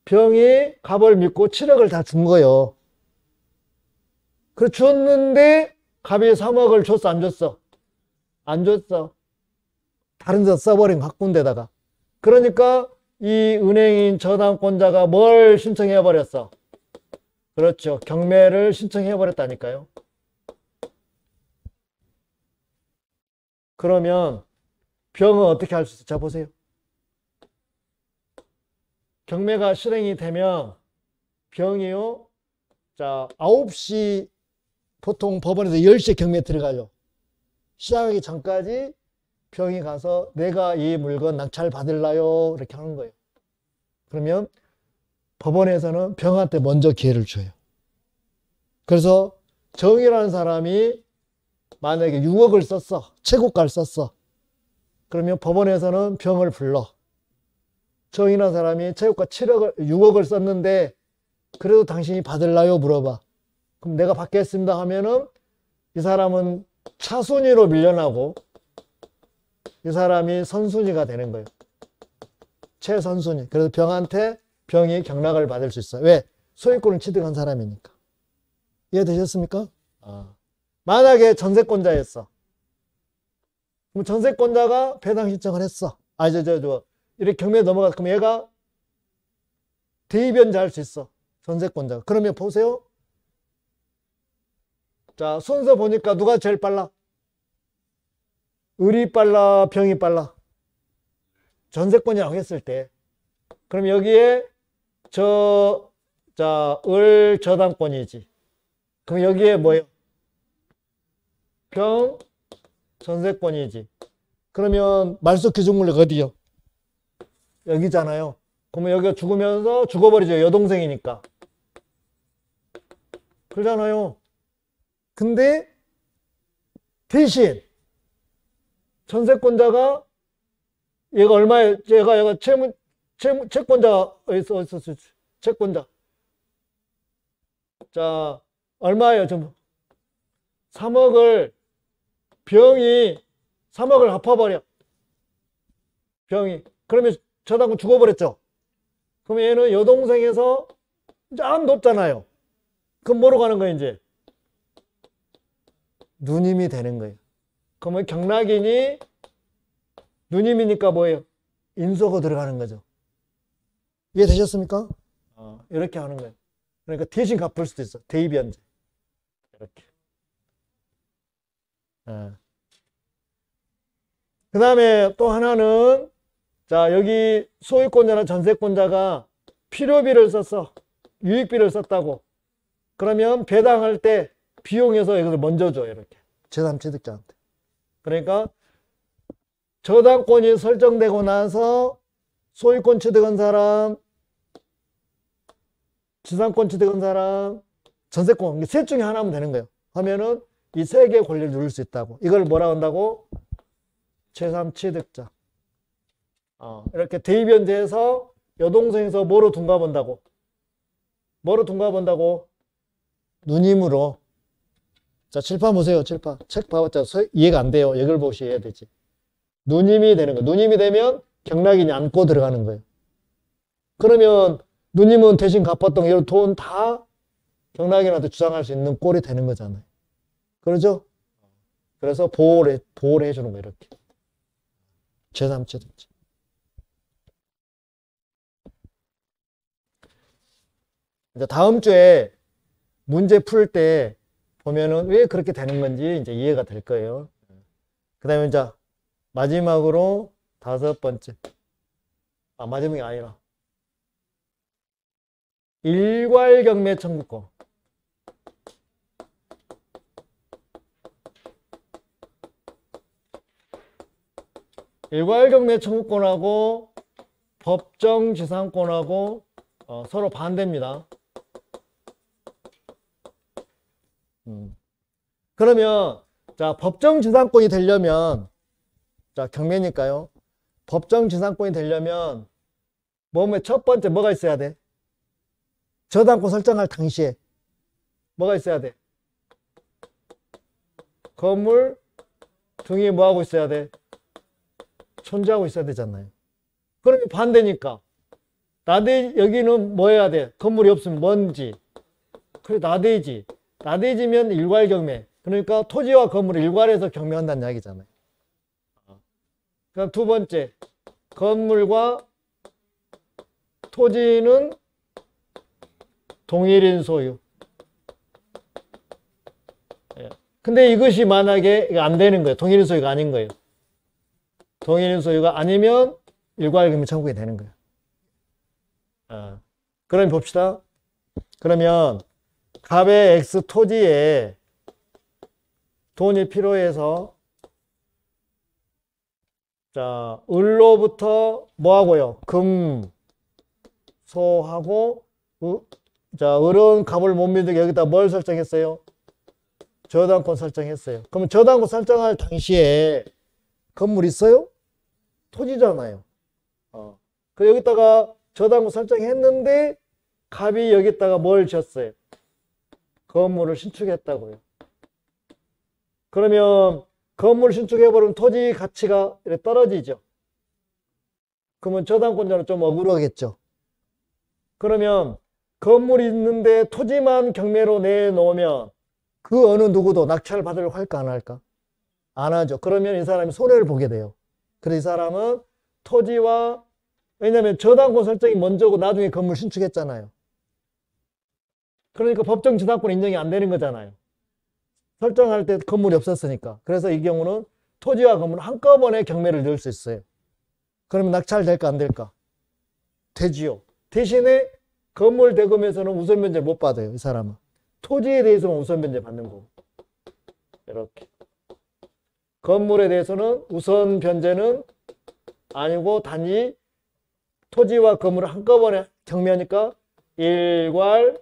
병이 갑을 믿고 7억을 다 준 거예요. 그래 줬는데 갑이 3억을 줬어 안 줬어? 안 줬어. 다른 데 써버린 각군데다가. 그러니까 이 은행인 저당권자가 뭘 신청해 버렸어? 그렇죠. 경매를 신청해 버렸다니까요. 그러면 병은 어떻게 할 수 있어요? 자 보세요. 경매가 실행이 되면 병이요. 자 9시 보통 법원에서 10시에 경매 들어가요. 시작하기 전까지 병이 가서 내가 이 물건 낙찰 받을라요 이렇게 하는 거예요. 그러면 법원에서는 병한테 먼저 기회를 줘요. 그래서 정이라는 사람이 만약에 6억을 썼어. 최고가를 썼어. 그러면 법원에서는 병을 불러. 정이라는 사람이 최고가 6억을 썼는데 그래도 당신이 받을라요? 물어봐. 그럼 내가 받겠습니다 하면은 이 사람은 차순위로 밀려나고 이 사람이 선순위가 되는 거예요. 최선순위. 그래서 병이 경락을 받을 수 있어요. 왜? 소유권을 취득한 사람이니까. 이해되셨습니까? 만약에 전세권자였어. 그럼 전세권자가 배당 신청을 했어. 이렇게 경매에 넘어가서 그럼 얘가 대입연재 할 수 있어. 전세권자가. 그러면 보세요. 자, 순서 보니까 누가 제일 빨라? 을이 빨라, 병이 빨라? 전세권이라고 했을 때. 그럼 여기에 을 저당권이지. 그럼 여기에 뭐예요? 병 전세권이지. 그러면 말소 기준물력 어디요? 여기잖아요. 그러면 여기가 죽으면서 죽어버리죠. 여동생이니까. 그러잖아요. 근데 대신 전세권자가 얘가 얼마에 얘가 채권자 어디서 채권자 자 얼마예요? 좀 3억을 병이 3억을 갚아버려. 병이. 그러면 저당권 죽어버렸죠. 그러면 얘는 여동생에서 좀 높잖아요. 그럼 뭐로 가는 거예요? 이제 누님이 되는 거예요. 그러면 경락인이 누님이니까 뭐예요? 인수하고 들어가는 거죠. 이해되셨습니까? 이렇게 하는 거예요. 그러니까 대신 갚을 수도 있어. 대입연재. 이렇게. 그 다음에 또 하나는 자, 여기 소유권자나 전세권자가 필요비를 썼어. 유익비를 썼다고. 그러면 배당할 때 비용에서 이것을 먼저 줘. 이렇게. 제3취득자한테. 그러니까 저당권이 설정되고 나서 소유권 취득한 사람, 지상권 취득한 사람, 전세권, 셋 중에 하나면 되는 거예요. 하면은 이 세 개의 권리를 누릴 수 있다고. 이걸 뭐라 한다고? 제3취득자. 이렇게 대입연재해서 여동생에서 뭐로 둔갑한다고? 뭐로 둔갑한다고? 누님으로. 자, 칠판 보세요. 칠판. 책 봐봤자 이해가 안 돼요. 이걸 보셔야 되지. 누님이 되는 거예요. 누님이 되면 경락인이 안고 들어가는 거예요. 그러면 누님은 대신 갚았던 이런 돈 다 경락인한테 주장할 수 있는 꼴이 되는 거잖아요. 그러죠? 그래서 보호를 해주는 거예요. 이렇게. 제3취득자. 이제 다음 주에 문제 풀 때 보면은 왜 그렇게 되는 건지 이제 이해가 될 거예요. 그 다음에 이제 마지막으로 5번째. 마지막이 아니라. 일괄경매 청구권. 일괄경매 청구권하고 법정지상권하고 서로 반대입니다. 그러면 자, 법정지상권이 되려면 자, 경매니까요. 법정지상권이 되려면 첫 번째 뭐가 있어야 돼? 저당권 설정할 당시에 뭐가 있어야 돼? 건물 등이 뭐하고 있어야 돼? 존재하고 있어야 되잖아요. 그러면 반대니까 여기는 뭐 해야 돼? 건물이 없으면 뭔지. 그래, 나대지. 나대지면 일괄경매. 그러니까 토지와 건물을 일괄해서 경매한다는 이야기잖아요. 그럼 두 번째, 건물과 토지는 동일인 소유. 근데 이것이 만약에 안 되는 거예요. 동일인 소유가 아닌 거예요. 동일인 소유가 아니면 일괄경매 청구가 되는 거예요. 그럼 봅시다. 그러면 갑의 X 토지에 돈이 필요해서 자, 을로부터 뭐 하고요? 금, 소하고 자, 을은 갑을 못 믿게 여기다 뭘 설정했어요? 저당권 설정했어요. 그러면 저당권 설정할 당시에 건물 있어요? 토지잖아요. 그 여기다가 저당권 설정했는데 갑이 여기다가 뭘 졌어요? 건물을 신축했다고요. 그러면 건물을 신축해버리면 토지 가치가 이렇게 떨어지죠. 그러면 저당권자는 좀 억울하겠죠. 그러면 건물이 있는데 토지만 경매로 내놓으면 그 어느 누구도 낙찰을 받으려고 할까 안 할까? 안 하죠. 그러면 이 사람이 손해를 보게 돼요. 그래서 이 사람은 토지와 왜냐하면 저당권 설정이 먼저고 나중에 건물 신축했잖아요. 그러니까 법정 저당권 인정이 안 되는 거잖아요. 설정할 때 건물이 없었으니까. 그래서 이 경우는 토지와 건물 한꺼번에 경매를 넣을 수 있어요. 그러면 낙찰될까 안 될까? 되지요. 대신에 건물 대금에서는 우선 변제 못 받아요. 이 사람은. 토지에 대해서는 우선 변제 받는 거고. 이렇게. 건물에 대해서는 우선 변제는 아니고 단지 토지와 건물을 한꺼번에 경매하니까 일괄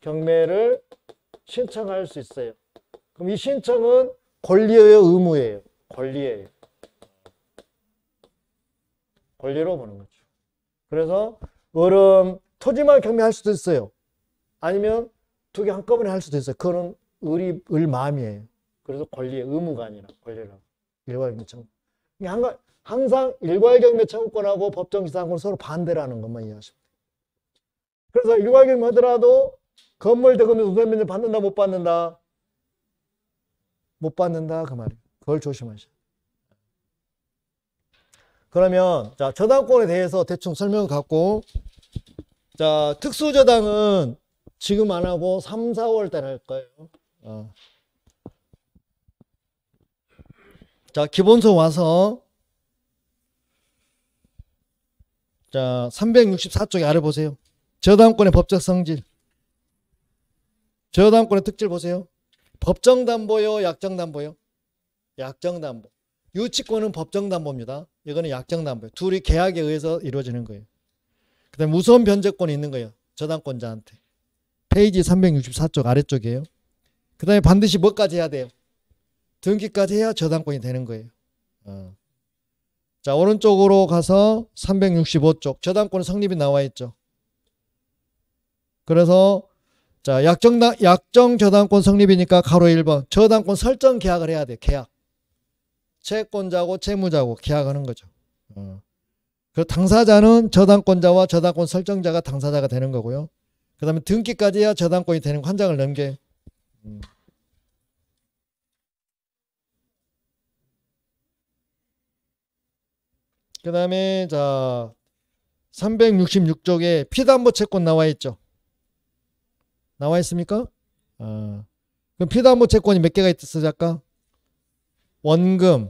경매를 신청할 수 있어요. 그럼 이 신청은 권리예요, 의무예요? 권리예요. 권리로 보는 거죠. 그래서 을은 토지만 경매할 수도 있어요. 아니면 두 개 한꺼번에 할 수도 있어요. 그거는 을 마음이에요. 그래서 권리의 의무가 아니라 권리라고. 일괄경매 청구. 항상 일괄경매 청구권하고 법정지상권 서로 반대라는 것만 이해하시면 돼요. 그래서 일괄경매 하더라도 건물 대금에서 우선 변제 받는다 못 받는다? 못 받는다 그 말이에요. 그걸 조심하셔야 돼요. 그러면 자, 저당권에 대해서 대충 설명을 갖고 자, 특수저당은 지금 안 하고 3, 4월 달 할 거예요. 자, 기본서 와서 자, 364쪽에 아래 보세요. 저당권의 법적 성질. 저당권의 특질 보세요. 법정담보요, 약정담보요? 약정담보. 유치권은 법정담보입니다. 이거는 약정담보예요. 둘이 계약에 의해서 이루어지는 거예요. 그 다음에 우선 변제권이 있는 거예요. 저당권자한테. 페이지 364쪽 아래쪽이에요. 그 다음에 반드시 뭐까지 해야 돼요? 등기까지 해야 저당권이 되는 거예요. 자, 오른쪽으로 가서 365쪽 저당권 성립이 나와 있죠. 그래서 자, 약정 저당권 성립이니까 가로 1번 저당권 설정 계약을 해야 돼요. 계약. 채권자고 채무자고 계약하는 거죠. 그 당사자는 저당권자와 저당권 설정자가 당사자가 되는 거고요. 그 다음에 등기까지 해야 저당권이 되는 거, 한 장을 넘겨요. 그 다음에 자 366쪽에 피담보 채권 나와 있죠. 나와 있습니까? 그럼 피담보 채권이 몇 개가 있었어 아까? 원금,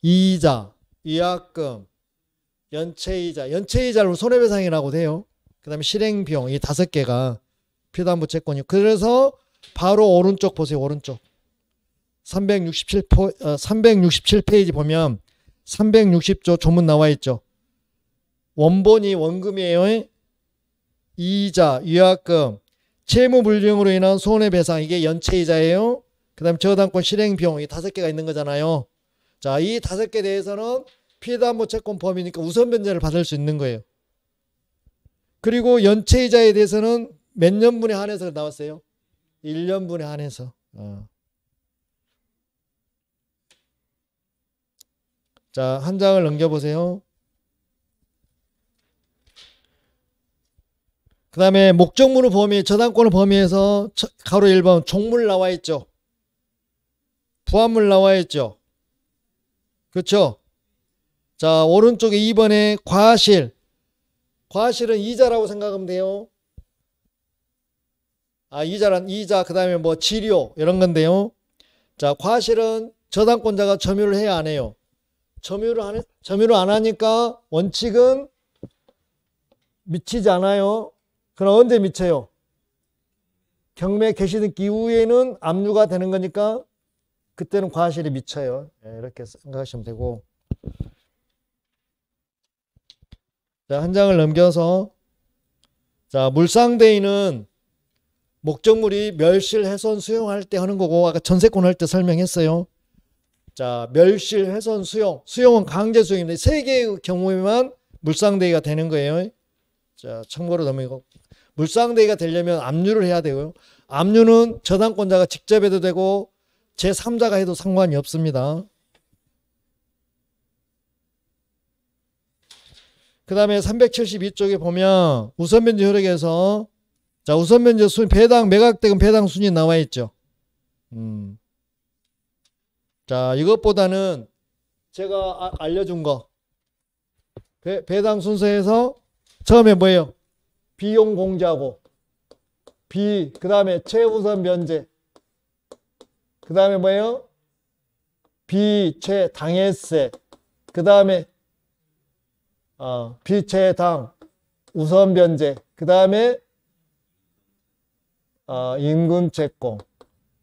이자, 위약금, 연체이자. 연체이자로 손해배상이라고 돼요. 그 다음에 실행비용, 이 5개가 피담보 채권이요. 그래서 바로 오른쪽 보세요. 오른쪽 367페이지 보면 360조 조문 나와 있죠. 원본이 원금이에요. 이자, 위약금, 채무불이행으로 인한 손해배상, 이게 연체이자예요. 그 다음에 저당권 실행비용, 이 5개가 있는 거잖아요. 자, 이 5개 대해서는 피담보 채권 범위니까 우선 변제를 받을 수 있는 거예요. 그리고 연체이자에 대해서는 몇 년분에 한해서 나왔어요? 1년분에 한해서. 자, 한 장을 넘겨보세요. 그 다음에 목적물의 범위, 저당권의 범위에서 가로 1번 종물 나와 있죠. 부합물 나와 있죠. 그렇죠? 자, 오른쪽에 2번에 과실. 과실은 이자라고 생각하면 돼요. 이자, 그 다음에 뭐 지료, 이런 건데요. 자, 과실은 저당권자가 점유를 해야 안 해요. 점유를 안 하니까 원칙은 미치지 않아요. 그럼 언제 미쳐요? 경매 개시등기 이후에는 압류가 되는 거니까 그때는 과실이 미쳐요. 이렇게 생각하시면 되고. 자, 한 장을 넘겨서 자, 물상대인은 목적물이 멸실, 훼손, 수용할 때 하는 거고 아까 전세권 할 때 설명했어요. 자, 멸실, 훼손, 수용은 강제 수용인데 3개의 경우에만 물상대위가 되는 거예요. 자, 참고로 넘어가고 물상대위가 되려면 압류를 해야 되고요. 압류는 저당권자가 직접 해도 되고 제3자가 해도 상관이 없습니다. 그 다음에 372쪽에 보면 우선변제 효력에서 자, 우선변제 순위 배당 매각대금 배당 순위 나와 있죠. 자, 이것보다는 제가 알려준 거 배당 순서에서 처음에 뭐예요? 비용 공제하고 그 다음에 최우선 변제 그 다음에 뭐예요? 비최당해세 그 다음에 비최당 우선 변제 그 다음에 임금채권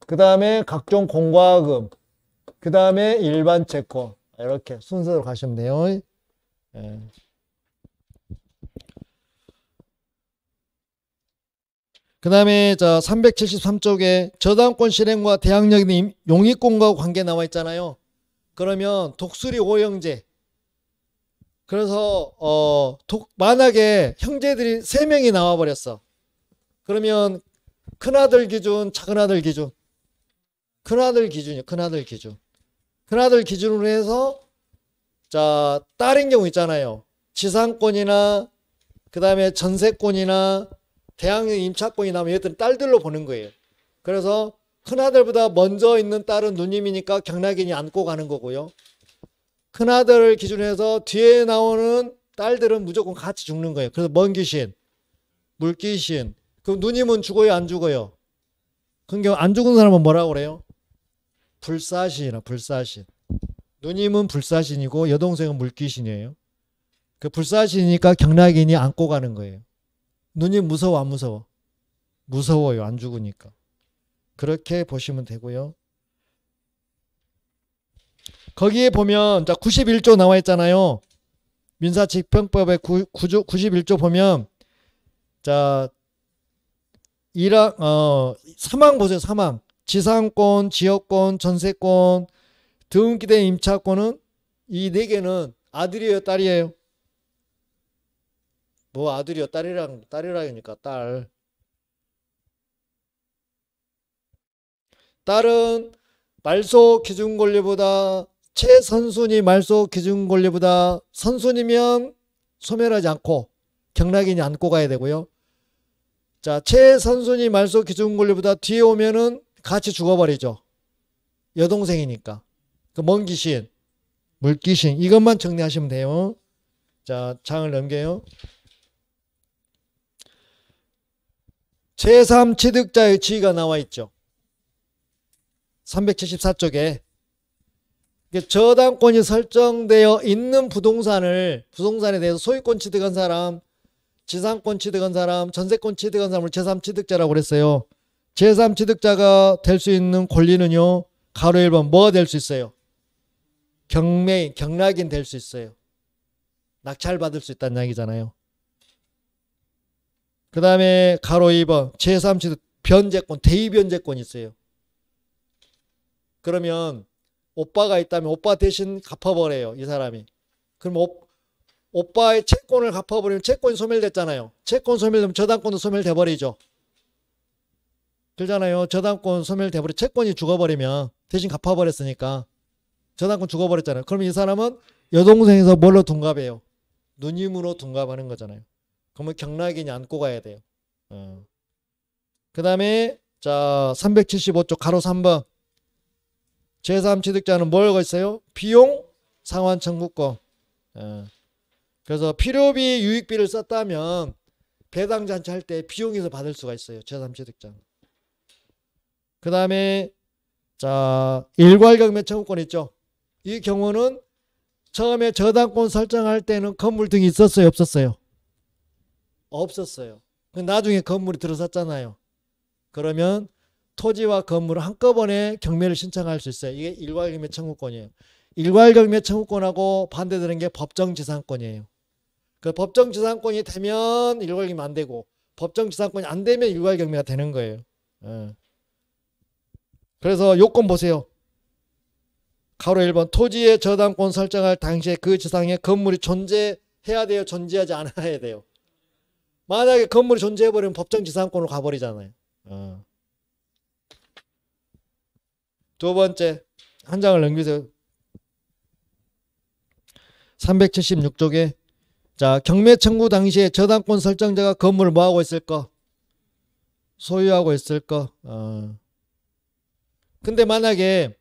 그 다음에 각종 공과금 그 다음에 일반 채권 이렇게 순서로 가시면 돼요. 그 다음에 373쪽에 저당권 실행과 대항력인 용익권과 관계 나와 있잖아요. 그러면 독수리 오형제. 그래서 만약에 형제들이 3명이 나와 버렸어. 그러면 큰아들 기준, 작은아들 기준. 큰아들 기준이요. 큰아들 기준. 큰아들 기준으로 해서 자, 딸인 경우 있잖아요. 지상권이나 그 다음에 전세권이나 대항력 임차권이 나면 얘들은 딸들로 보는 거예요. 그래서 큰아들보다 먼저 있는 딸은 누님이니까 경락인이 안고 가는 거고요. 큰아들을 기준으로 해서 뒤에 나오는 딸들은 무조건 같이 죽는 거예요. 그래서 먼 귀신, 물귀신. 그럼 누님은 죽어요, 안 죽어요? 그런 경우 안 죽은 사람은 뭐라고 그래요? 불사신이라 불사신. 누님은 불사신이고 여동생은 물귀신이에요. 그 불사신이니까 경락인이 안고 가는 거예요. 눈이 무서워 안 무서워? 무서워요. 안 죽으니까. 그렇게 보시면 되고요. 거기에 보면 자 91조 나와 있잖아요. 민사집행법의 91조 보면 자 사망 보세요. 사망. 지상권, 지역권, 전세권, 등기된 임차권은 이 네 개는 아들이에요, 딸이에요? 뭐 아들이요, 딸이라니까 딸. 딸은 말소 기준 권리보다 최선순위 말소 기준 권리보다 선순위면 소멸하지 않고 경락인이 안고 가야 되고요. 자, 최선순위 말소 기준 권리보다 뒤에 오면은 같이 죽어버리죠. 여동생이니까. 그 먼귀신, 물귀신 이것만 정리하시면 돼요. 자, 장을 넘겨요. 제3취득자의 지위가 나와 있죠. 374쪽에 저당권이 설정되어 있는 부동산에 대해서 소유권 취득한 사람, 지상권 취득한 사람, 전세권 취득한 사람을 제3취득자라고 그랬어요. 제3취득자가 될 수 있는 권리는요. 가로 1번 뭐가 될 수 있어요? 경매인, 경락인 될 수 있어요. 낙찰받을 수 있다는 얘기잖아요. 그 다음에 가로 2번 제3취득 변제권, 대의변제권이 있어요. 그러면 오빠가 있다면 오빠 대신 갚아버려요. 이 사람이. 그럼 오빠의 채권을 갚아버리면 채권이 소멸됐잖아요. 채권 소멸되면 저당권도 소멸돼버리죠. 그러잖아요. 저당권 소멸돼버리 채권이 죽어버리면 대신 갚아버렸으니까 저당권 죽어버렸잖아요. 그러면 이 사람은 여동생에서 뭘로 둔갑해요? 누님으로 둔갑하는 거잖아요. 그러면 경락인이 안고 가야 돼요. 그 다음에 자 375쪽 가로 3번 제3취득자는 뭐가 있어요? 비용 상환 청구권. 그래서 필요비 유익비를 썼다면 배당잔치 할 때 비용에서 받을 수가 있어요. 제3취득자는. 그 다음에 자 일괄경매 청구권 있죠. 이 경우는 처음에 저당권 설정할 때는 건물 등이 있었어요? 없었어요? 없었어요. 나중에 건물이 들어섰잖아요. 그러면 토지와 건물을 한꺼번에 경매를 신청할 수 있어요. 이게 일괄경매 청구권이에요. 일괄경매 청구권하고 반대되는 게 법정지상권이에요. 그 법정지상권이 되면 일괄경매 안 되고 법정지상권이 안 되면 일괄경매가 되는 거예요. 그래서 요건 보세요. 가로 1번 토지의 저당권 설정할 당시에 그 지상에 건물이 존재해야 돼요? 존재하지 않아야 돼요? 만약에 건물이 존재해버리면 법정지상권으로 가버리잖아요. 두 번째 한 장을 넘기세요. 376쪽에 자 경매 청구 당시에 저당권 설정자가 건물을 뭐하고 있을까? 소유하고 있을까? 근데 만약에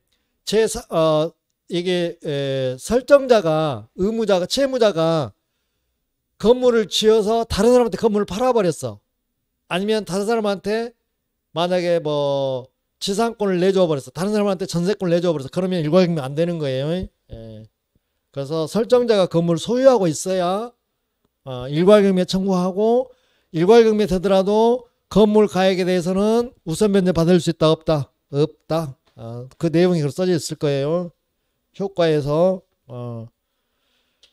이게 설정자가 의무자가 채무자가 건물을 지어서 다른 사람한테 건물을 팔아버렸어. 아니면 다른 사람한테 만약에 뭐 지상권을 내줘 버렸어. 다른 사람한테 전세권을 내줘 버렸어. 그러면 일괄경매 안 되는 거예요. 그래서 설정자가 건물을 소유하고 있어야 일괄경매 청구하고 일괄경매 되더라도 건물 가액에 대해서는 우선 변제 받을 수 있다 없다? 없다. 그 내용이 그렇게 써져 있을 거예요. 효과에서.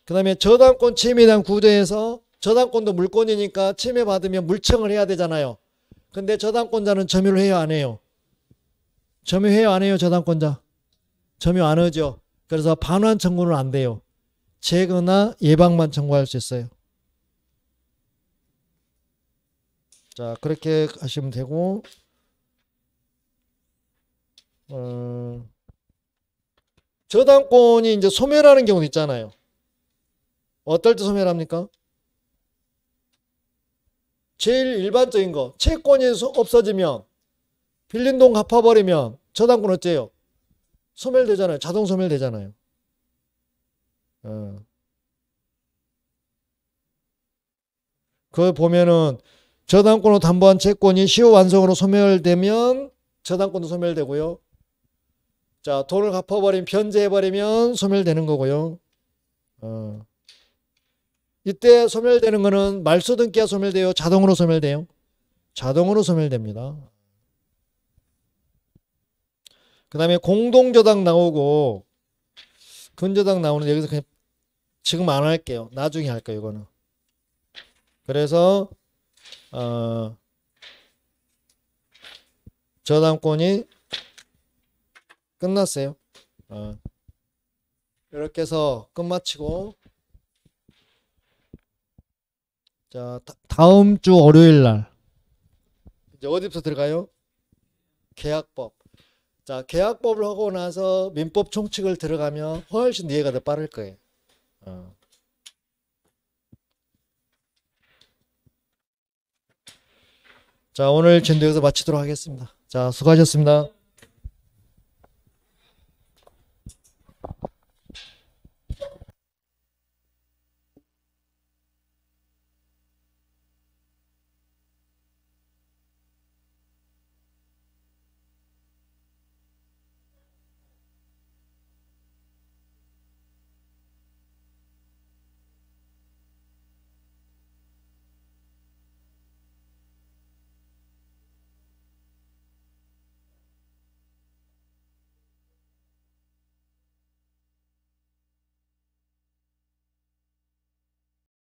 그 다음에 저당권 침해에 대한 구제에서 저당권도 물권이니까 침해받으면 물청을 해야 되잖아요. 근데 저당권자는 점유를 해요 안 해요? 점유해요 안 해요? 저당권자 점유 안 하죠. 그래서 반환 청구는 안 돼요. 제거나 예방만 청구할 수 있어요. 자 그렇게 하시면 되고 저당권이 이제 소멸하는 경우도 있잖아요. 어떨 때 소멸합니까? 제일 일반적인 거 채권이 없어지면 빌린 돈 갚아버리면 저당권 어째요? 소멸되잖아요. 자동 소멸되잖아요. 그걸 보면은 저당권으로 담보한 채권이 시효 완성으로 소멸되면 저당권도 소멸되고요. 자 돈을 갚아버리면 변제해버리면 소멸되는 거고요. 이때 소멸되는 거는 말소등기가 소멸돼요? 자동으로 소멸돼요? 자동으로 소멸됩니다. 그 다음에 공동저당 나오고 근저당 나오는 여기서 그냥 지금 안 할게요. 나중에 할 거예요. 이거는. 그래서 저당권이 끝났어요. 이렇게 해서 끝마치고 자 다음 주 월요일 날 이제 어디부터 들어가요? 계약법. 자 계약법을 하고 나서 민법 총칙을 들어가면 훨씬 이해가 더 빠를 거예요. 자 오늘 진도 여기서 마치도록 하겠습니다. 자 수고하셨습니다.